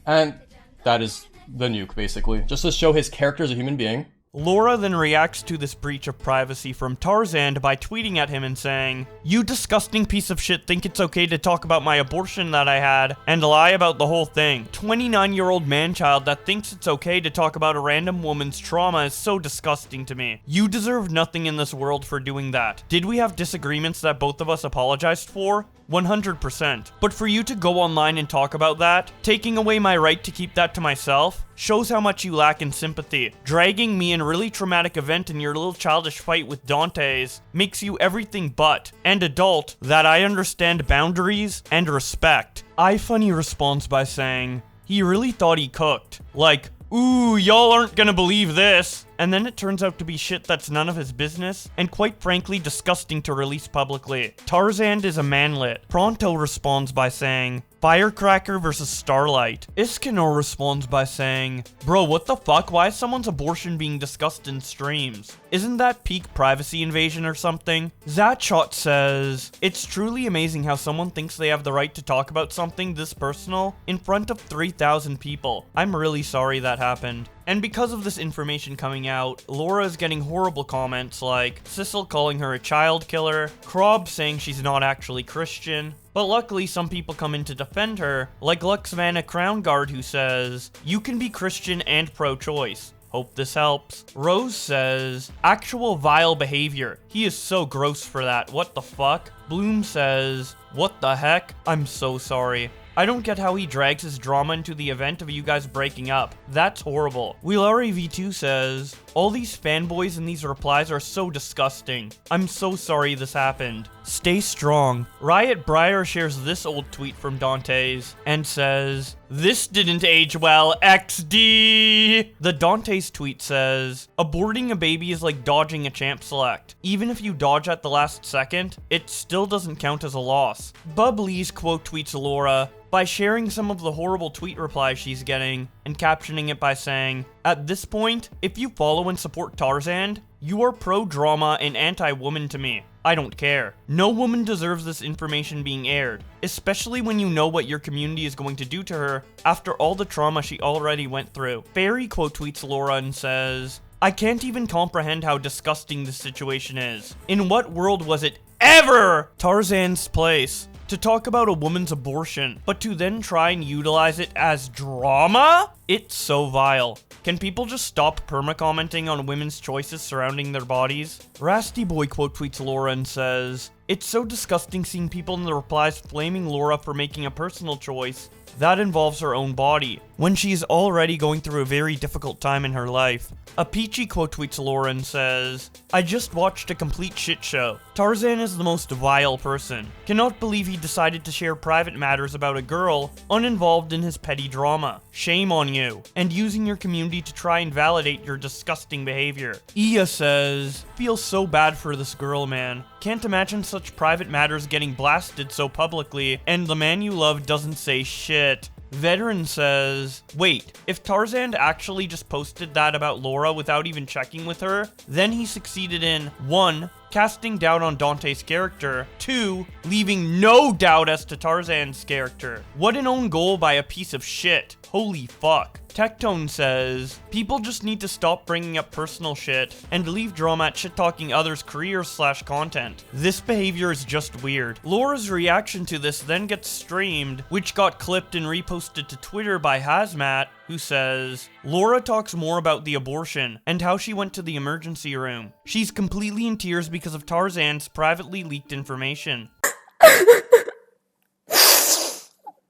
And that is the nuke, basically. Just to show his character as a human being. Laura then reacts to this breach of privacy from Tarzaned by tweeting at him and saying, you disgusting piece of shit think it's okay to talk about my abortion that I had and lie about the whole thing. 29-year-old man-child that thinks it's okay to talk about a random woman's trauma is so disgusting to me. You deserve nothing in this world for doing that. Did we have disagreements that both of us apologized for? 100%. But for you to go online and talk about that, taking away my right to keep that to myself, shows how much you lack in sympathy. Dragging me in a really traumatic event in your little childish fight with Dantes makes you everything but, and adult, that I understand boundaries and respect. iFunny responds by saying, he really thought he cooked. Like, ooh, y'all aren't gonna believe this. And then it turns out to be shit that's none of his business, and quite frankly disgusting to release publicly. Tarzaned is a manlet. Pronto responds by saying, Firecracker versus Starlight. Iskanor responds by saying, bro, what the fuck? Why is someone's abortion being discussed in streams? Isn't that peak privacy invasion or something? Zatshot says, it's truly amazing how someone thinks they have the right to talk about something this personal in front of 3,000 people. I'm really sorry that happened. And because of this information coming out, Laura is getting horrible comments like Sissel calling her a child killer, Krob saying she's not actually Christian. But luckily some people come in to defend her, like Luxvana Crownguard who says, you can be Christian and pro-choice. Hope this helps. Rose says, actual vile behavior. He is so gross for that, what the fuck? Bloom says, what the heck? I'm so sorry. I don't get how he drags his drama into the event of you guys breaking up. That's horrible. Wheelari V2 says, all these fanboys in these replies are so disgusting. I'm so sorry this happened. Stay strong. Riot Briar shares this old tweet from Dantes and says, this didn't age well, XD! The Dantes tweet says, aborting a baby is like dodging a champ select. Even if you dodge at the last second, it still doesn't count as a loss. Bublees quote tweets Laura by sharing some of the horrible tweet replies she's getting and captioning it by saying, at this point, if you follow and support Tarzaned, you are pro-drama and anti-woman to me. I don't care. No woman deserves this information being aired, especially when you know what your community is going to do to her after all the trauma she already went through. Fairy quote tweets Laura and says, I can't even comprehend how disgusting this situation is. In what world was it ever Tarzan's place to talk about a woman's abortion, but to then try and utilize it as drama? It's so vile. Can people just stop perma-commenting on women's choices surrounding their bodies? Rasty Boy quote tweets Laura and says, it's so disgusting seeing people in the replies flaming Laura for making a personal choice That involves her own body, when she's already going through a very difficult time in her life. A Peachy quote tweets Laura and says, "I just watched a complete shit show. Tarzan is the most vile person. Cannot believe he decided to share private matters about a girl uninvolved in his petty drama. Shame on you, and using your community to try and validate your disgusting behavior." Iya says, "Feels so bad for this girl, man. Can't imagine such private matters getting blasted so publicly, and the man you love doesn't say shit." Veteran says, "Wait, if Tarzan actually just posted that about Laura without even checking with her, then he succeeded in 1. Casting doubt on Dante's character, 2. Leaving no doubt as to Tarzan's character. What an own goal by a piece of shit. Holy fuck." Tectone says, "People just need to stop bringing up personal shit and leave drama at shit-talking others' careers/content. This behavior is just weird." Laura's reaction to this then gets streamed, which got clipped and reposted to Twitter by Hazmat, who says, "Laura talks more about the abortion and how she went to the emergency room. She's completely in tears because of Tarzan's privately leaked information."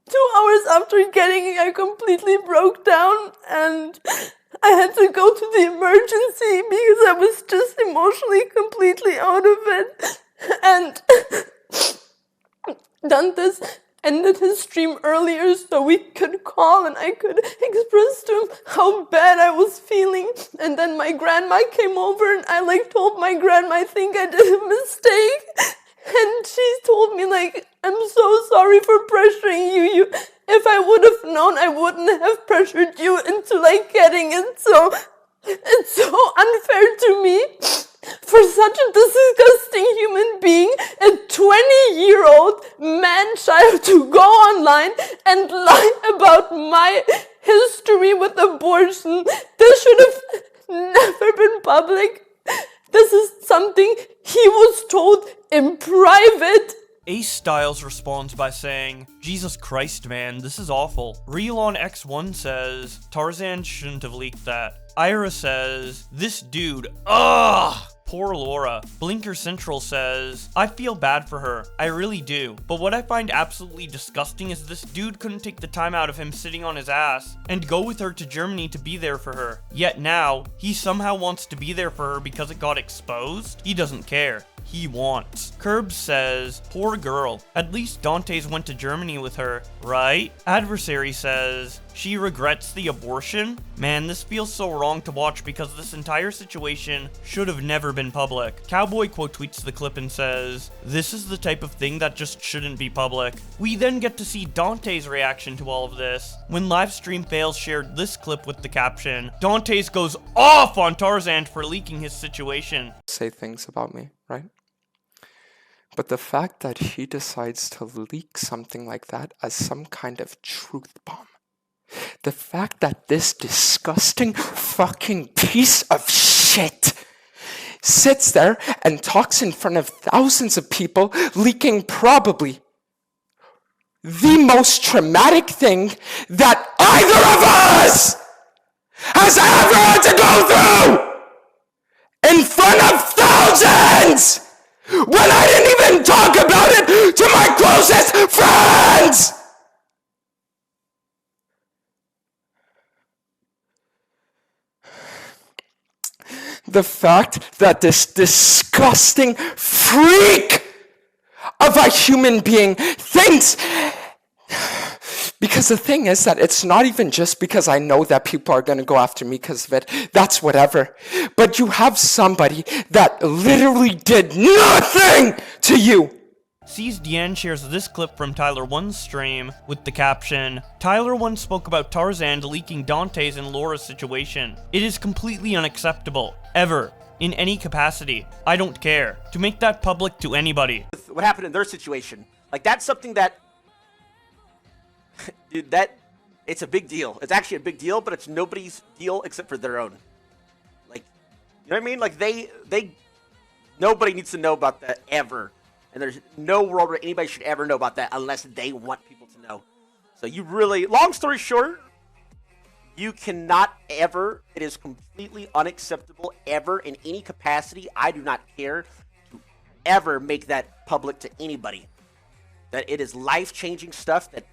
2 hours after getting it, I completely broke down and I had to go to the emergency because I was just emotionally completely out of it. And Dantes ended his stream earlier so we could call and I could express to him how bad I was feeling. And then my grandma came over and I told my grandma I think I did a mistake. And she told me "I'm so sorry for pressuring you. If I would have known, I wouldn't have pressured you into getting it. So it's so unfair to me for such a disgusting human being, a 20-year-old man-child, to go online and lie about my history with abortion. This should have never been public. This is something he was told in private." Ace Styles responds by saying, "Jesus Christ, man, this is awful." Real on X1 says, "Tarzan shouldn't have leaked that." Ira says, "This dude, ugh! Poor Laura." Blinker Central says, "I feel bad for her. I really do. But what I find absolutely disgusting is this dude couldn't take the time out of him sitting on his ass and go with her to Germany to be there for her. Yet now, he somehow wants to be there for her because it got exposed? He doesn't care. He wants." Curbs says, "Poor girl. At least Dantes went to Germany with her, right?" Adversary says, "She regrets the abortion? Man, this feels so wrong to watch because this entire situation should have never been public." Cowboy quote tweets the clip and says, "This is the type of thing that just shouldn't be public." We then get to see Dante's reaction to all of this. When Livestream Fails shared this clip with the caption, Dantes goes off on Tarzan for leaking his situation. Say things about me, right? But the fact that he decides to leak something like that as some kind of truth bomb, the fact that this disgusting fucking piece of shit sits there and talks in front of thousands of people, leaking probably the most traumatic thing that either of us has ever had to go through in front of thousands, when I didn't even talk about it to my closest friends. The fact that this disgusting freak of a human being thinks, because the thing is that it's not even just because I know that people are going to go after me because of it. That's whatever. But you have somebody that literally did nothing to you. CeaseDN shares this clip from Tyler1's stream with the caption, "Tyler1 spoke about Tarzan leaking Dante's and Laura's situation. It is completely unacceptable. Ever. In any capacity. I don't care. To make that public to anybody." What happened in their situation. That's something that... Dude, it's a big deal. It's actually a big deal, but it's nobody's deal except for their own. You know what I mean? Nobody needs to know about that ever. And there's no world where anybody should ever know about that unless they want people to know. So you really, long story short, you cannot ever, it is completely unacceptable ever in any capacity, I do not care, to ever make that public to anybody. That it is life-changing stuff that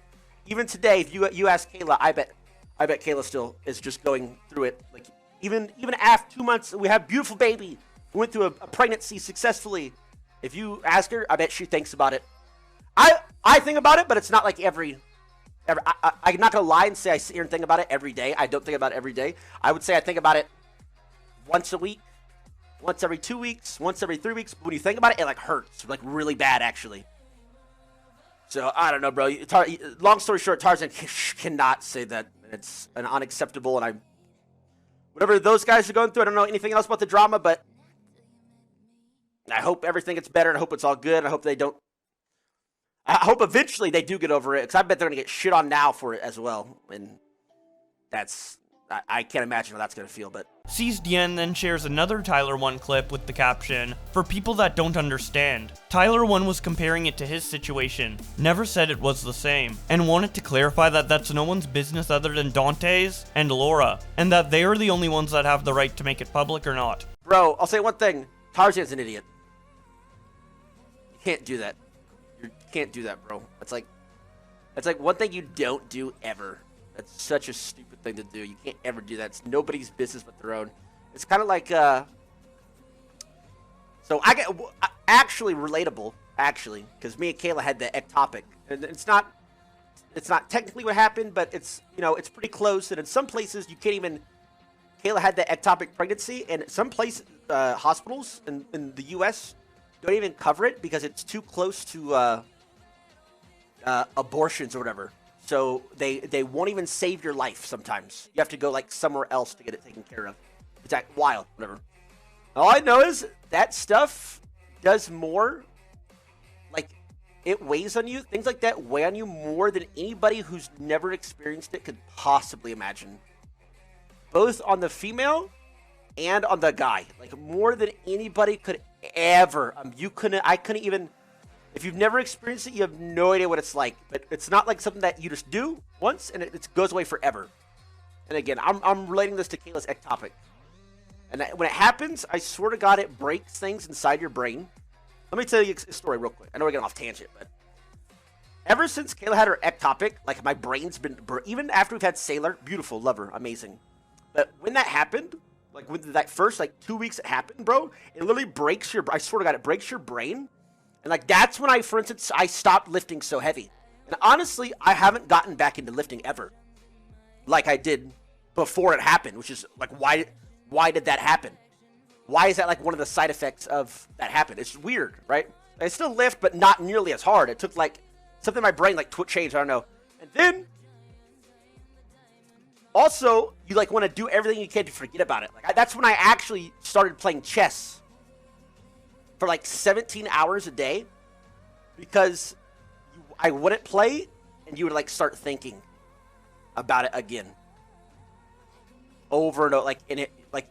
even today, if you ask Kayla, I bet Kayla still is just going through it. Like even after 2 months, we have a beautiful baby. We went through a pregnancy successfully. If you ask her, I bet she thinks about it. I think about it, but it's not like every. I'm not gonna lie and say I sit here and think about it every day. I don't think about it every day. I would say I think about it once a week, once every 2 weeks, once every 3 weeks. But when you think about it, it like hurts, like really bad actually. So I don't know, bro. Long story short, Tarzan cannot say that it's an unacceptable, and whatever those guys are going through. I don't know anything else about the drama, but I hope everything gets better, and I hope it's all good. I hope they don't. I hope eventually they do get over it, because I bet they're gonna get shit on now for it as well, and I can't imagine how that's gonna feel, but. CSDN then shares another Tyler1 clip with the caption, "For people that don't understand." Tyler1 was comparing it to his situation, never said it was the same, and wanted to clarify that that's no one's business other than Dantes and Laura, and that they are the only ones that have the right to make it public or not. Bro, I'll say one thing. Tarzan's an idiot. You can't do that. You can't do that, bro. That's like one thing you don't do ever. That's such a stupid thing to do. You can't ever do that. It's nobody's business but their own. It's kind of like, so I get, actually relatable, actually, because me and Kayla had the ectopic. And it's not technically what happened, but it's, it's pretty close. And in some places, you can't even, Kayla had the ectopic pregnancy, and some places, hospitals in the U.S. don't even cover it because it's too close to abortions or whatever. So they won't even save your life sometimes. You have to go like somewhere else to get it taken care of. It's wild, whatever. All I know is that stuff does more, like, it weighs on you. Things like that weigh on you more than anybody who's never experienced it could possibly imagine. Both on the female and on the guy. Like, more than anybody could ever. I couldn't even. If you've never experienced it, you have no idea what it's like. But it's not like something that you just do once and it goes away forever. And again, I'm relating this to Kayla's ectopic. And when it happens, I swear to God, it breaks things inside your brain. Let me tell you a story real quick. I know we're getting off tangent, but ever since Kayla had her ectopic, like, my brain's been, even after we've had Sailor, beautiful, love her, amazing. But when that happened, like with that first 2 weeks it happened, bro, it literally breaks your, I swear to God, it breaks your brain. And like, that's when for instance, I stopped lifting so heavy. And honestly, I haven't gotten back into lifting ever, like I did before it happened, which is like, why did that happen? Why is that like one of the side effects of that happened? It's weird, right? I still lift, but not nearly as hard. It took like something in my brain like changed, I don't know. And then also, you like want to do everything you can to forget about it. Like, that's when I actually started playing chess for like 17 hours a day, because I wouldn't play and you would like start thinking about it again over and over, like, and it, like,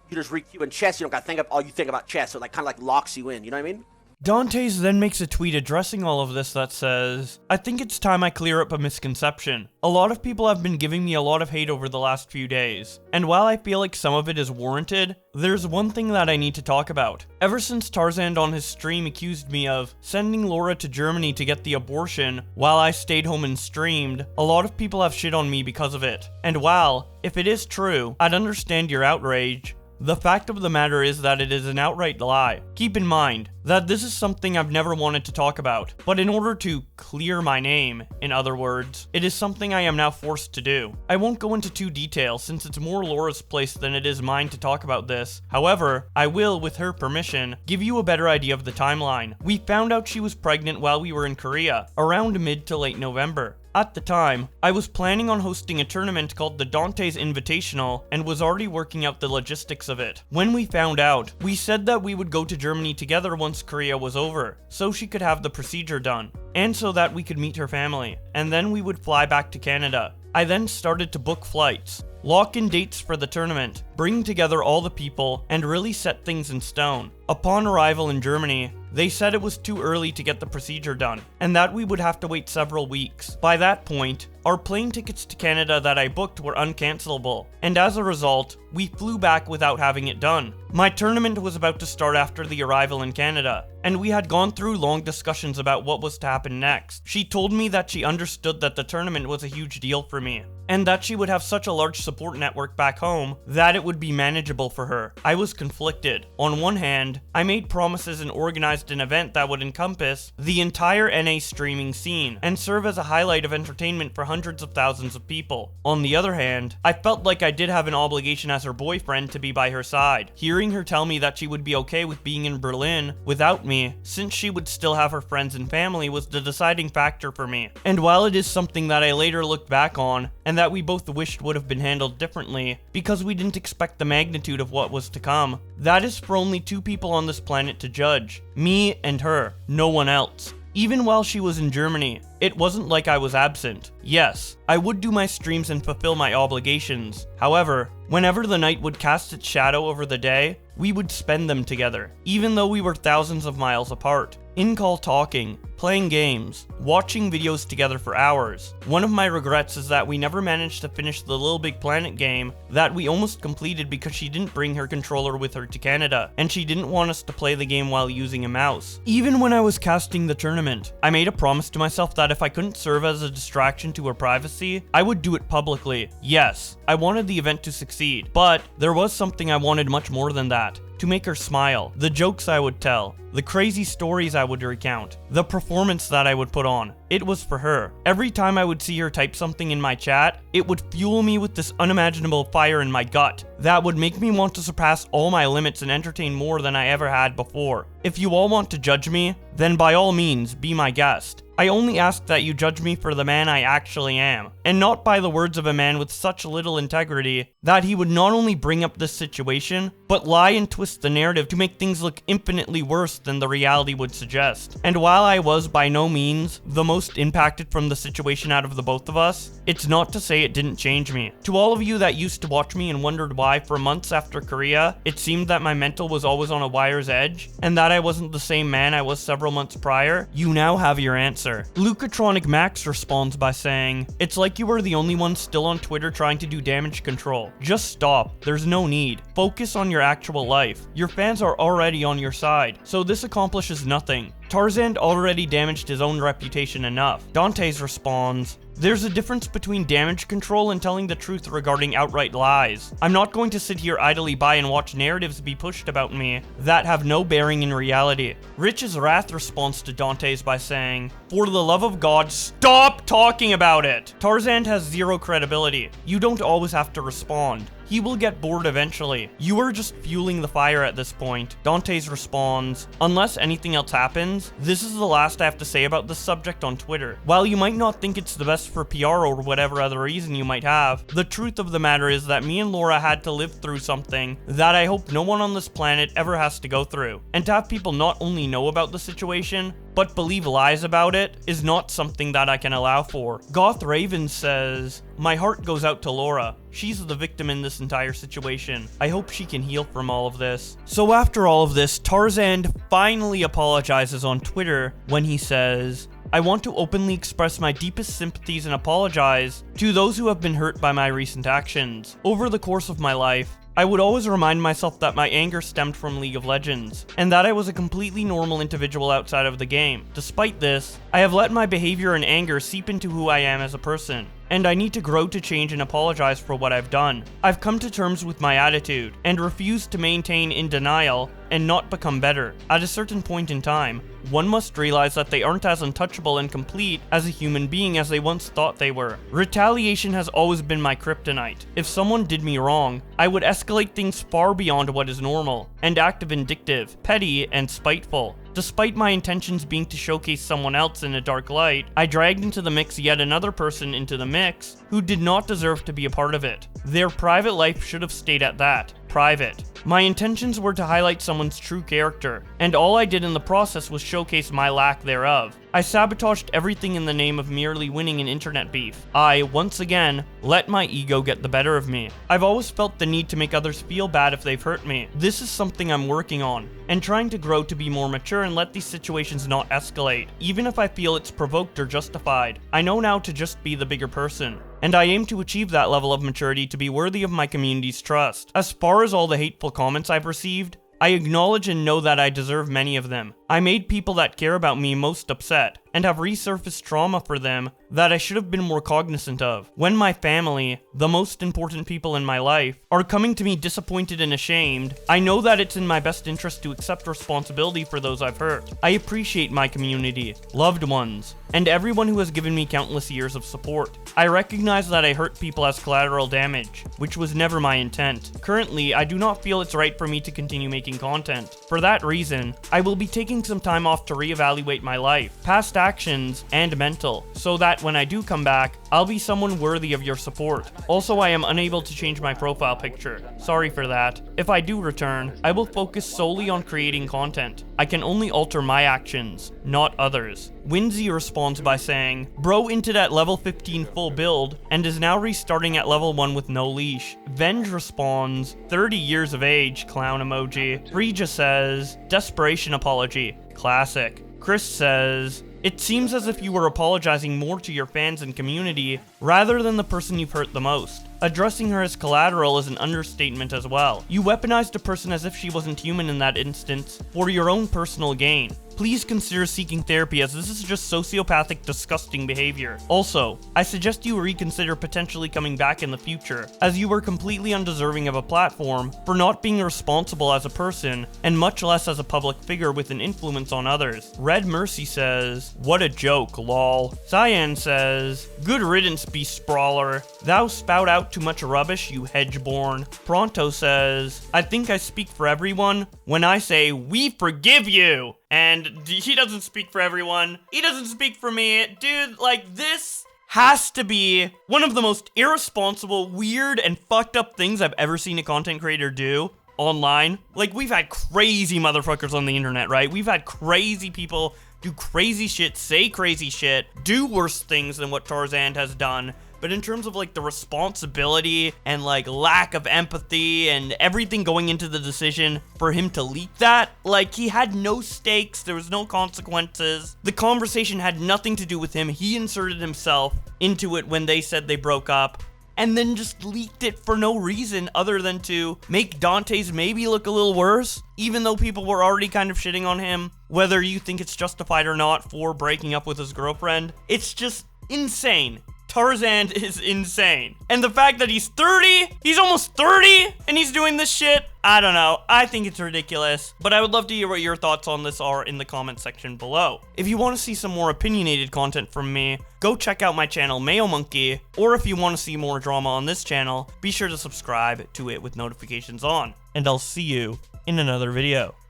you just re-queue in chess, you don't gotta think of all you think about chess, so it like kind of like locks you in, you know what I mean? Dantes then makes a tweet addressing all of this that says, "I think it's time I clear up a misconception. A lot of people have been giving me a lot of hate over the last few days, and while I feel like some of it is warranted, there's one thing that I need to talk about. Ever since Tarzaned on his stream accused me of sending Laura to Germany to get the abortion while I stayed home and streamed, a lot of people have shit on me because of it. And while, if it is true, I'd understand your outrage, the fact of the matter is that it is an outright lie. Keep in mind that this is something I've never wanted to talk about, but in order to clear my name, in other words, it is something I am now forced to do. I won't go into too detail since it's more Laura's place than it is mine to talk about this. However, I will, with her permission, give you a better idea of the timeline. We found out she was pregnant while we were in Korea, around mid to late November. At the time, I was planning on hosting a tournament called the Dantes Invitational and was already working out the logistics of it. When we found out, we said that we would go to Germany together once Korea was over, so she could have the procedure done, and so that we could meet her family, and then we would fly back to Canada. I then started to book flights, lock in dates for the tournament, bring together all the people, and really set things in stone. Upon arrival in Germany, They said it was too early to get the procedure done, and that we would have to wait several weeks. By that point, our plane tickets to Canada that I booked were uncancelable, and as a result, we flew back without having it done. My tournament was about to start after the arrival in Canada, and we had gone through long discussions about what was to happen next. She told me that she understood that the tournament was a huge deal for me, and that she would have such a large support network back home that it would be manageable for her. I was conflicted. On one hand, I made promises and organized an event that would encompass the entire NA streaming scene and serve as a highlight of entertainment for hundreds of thousands of people. On the other hand, I felt like I did have an obligation as her boyfriend to be by her side. Hearing her tell me that she would be okay with being in Berlin without me, since she would still have her friends and family, was the deciding factor for me. And while it is something that I later looked back on, and that we both wished would have been handled differently, because we didn't expect the magnitude of what was to come, that is for only two people on this planet to judge. Me and her. No one else. Even while she was in Germany, it wasn't like I was absent. Yes, I would do my streams and fulfill my obligations. However, whenever the night would cast its shadow over the day, we would spend them together, even though we were thousands of miles apart. In-call talking, playing games, watching videos together for hours. One of my regrets is that we never managed to finish the Little Big Planet game that we almost completed because she didn't bring her controller with her to Canada, and she didn't want us to play the game while using a mouse. Even when I was casting the tournament, I made a promise to myself that if I couldn't serve as a distraction to her privacy, I would do it publicly. Yes, I wanted the event to succeed, but there was something I wanted much more than that. To make her smile, the jokes I would tell, the crazy stories I would recount, the performance that I would put on. It was for her. Every time I would see her type something in my chat, it would fuel me with this unimaginable fire in my gut that would make me want to surpass all my limits and entertain more than I ever had before. If you all want to judge me, then by all means, be my guest. I only ask that you judge me for the man I actually am, and not by the words of a man with such little integrity that he would not only bring up this situation, but lie and twist the narrative to make things look infinitely worse than the reality would suggest. And while I was by no means the most impacted from the situation out of the both of us, it's not to say it didn't change me. To all of you that used to watch me and wondered why for months after Korea, it seemed that my mental was always on a wire's edge, and that I wasn't the same man I was several months prior, you now have your answer. Lucatronic Max responds by saying, "It's like you were the only one still on Twitter trying to do damage control. Just stop. There's no need. Focus on your actual life. Your fans are already on your side, so this accomplishes nothing. Tarzaned already damaged his own reputation enough." Dantes responds, "There's a difference between damage control and telling the truth regarding outright lies. I'm not going to sit here idly by and watch narratives be pushed about me that have no bearing in reality." Rich's Wrath responds to Dantes by saying, "For the love of God, stop talking about it! Tarzaned has zero credibility. You don't always have to respond. He will get bored eventually. You are just fueling the fire at this point." Dantes responds, "Unless anything else happens, this is the last I have to say about this subject on Twitter. While you might not think it's the best for PR or whatever other reason you might have, the truth of the matter is that me and Laura had to live through something that I hope no one on this planet ever has to go through. And to have people not only know about the situation, but believe lies about it is not something that I can allow for." Goth Raven says, "My heart goes out to Laura. She's the victim in this entire situation. I hope she can heal from all of this." So after all of this, Tarzaned finally apologizes on Twitter when he says, "I want to openly express my deepest sympathies and apologize to those who have been hurt by my recent actions. Over the course of my life, I would always remind myself that my anger stemmed from League of Legends, and that I was a completely normal individual outside of the game. Despite this, I have let my behavior and anger seep into who I am as a person, and I need to grow to change and apologize for what I've done. I've come to terms with my attitude, and refuse to maintain in denial and not become better. At a certain point in time, one must realize that they aren't as untouchable and complete as a human being as they once thought they were. Retaliation has always been my kryptonite. If someone did me wrong, I would escalate things far beyond what is normal, and act vindictive, petty, and spiteful. Despite my intentions being to showcase someone else in a dark light, I dragged into the mix yet another person into the mix who did not deserve to be a part of it. Their private life should have stayed at that. private. My intentions were to highlight someone's true character, and all I did in the process was showcase my lack thereof. I sabotaged everything in the name of merely winning an internet beef. I, once again, let my ego get the better of me. I've always felt the need to make others feel bad if they've hurt me. This is something I'm working on, and trying to grow to be more mature and let these situations not escalate, even if I feel it's provoked or justified. I know now to just be the bigger person, and I aim to achieve that level of maturity to be worthy of my community's trust. As far as all the hateful comments I've received, I acknowledge and know that I deserve many of them. I made people that care about me most upset, and have resurfaced trauma for them that I should have been more cognizant of. When my family, the most important people in my life, are coming to me disappointed and ashamed, I know that it's in my best interest to accept responsibility for those I've hurt. I appreciate my community, loved ones, and everyone who has given me countless years of support. I recognize that I hurt people as collateral damage, which was never my intent. Currently, I do not feel it's right for me to continue making content. For that reason, I will be taking some time off to reevaluate my life, past actions, and mental, so that when I do come back, I'll be someone worthy of your support. Also, I am unable to change my profile picture. Sorry for that. If I do return, I will focus solely on creating content. I can only alter my actions, not others. Winsy responds by saying, "Bro into that level 15 full build, and is now restarting at level 1 with no leash." Venge responds, 30 years of age, clown emoji. Frija says, "Desperation apology." Classic. Chris says, "It seems as if you were apologizing more to your fans and community rather than the person you've hurt the most. Addressing her as collateral is an understatement as well. You weaponized a person as if she wasn't human in that instance for your own personal gain. Please consider seeking therapy, as this is just sociopathic, disgusting behavior. Also, I suggest you reconsider potentially coming back in the future, as you were completely undeserving of a platform for not being responsible as a person, and much less as a public figure with an influence on others." Red Mercy says, "What a joke, lol." Cyan says, "Good riddance, beast sprawler. Thou spout out too much rubbish, you hedgeborn." Pronto says, "I think I speak for everyone when I say we forgive you." And he doesn't speak for everyone. He doesn't speak for me. Dude, like, this has to be one of the most irresponsible, weird, and fucked up things I've ever seen a content creator do online. Like, we've had crazy motherfuckers on the internet, right? We've had crazy people do crazy shit, say crazy shit, do worse things than what Tarzaned has done. But in terms of, like, the responsibility and, like, lack of empathy and everything going into the decision for him to leak that, like, he had no stakes, there was no consequences. The conversation had nothing to do with him. He inserted himself into it when they said they broke up, and then just leaked it for no reason other than to make Dantes maybe look a little worse, even though people were already kind of shitting on him, whether you think it's justified or not, for breaking up with his girlfriend. It's just insane. Tarzaned is insane. And the fact that he's 30, he's almost 30, and he's doing this shit, I don't know. I think it's ridiculous. But I would love to hear what your thoughts on this are in the comment section below. If you want to see some more opinionated content from me, go check out my channel, Mayo Monkey, or if you want to see more drama on this channel, be sure to subscribe to it with notifications on. And I'll see you in another video.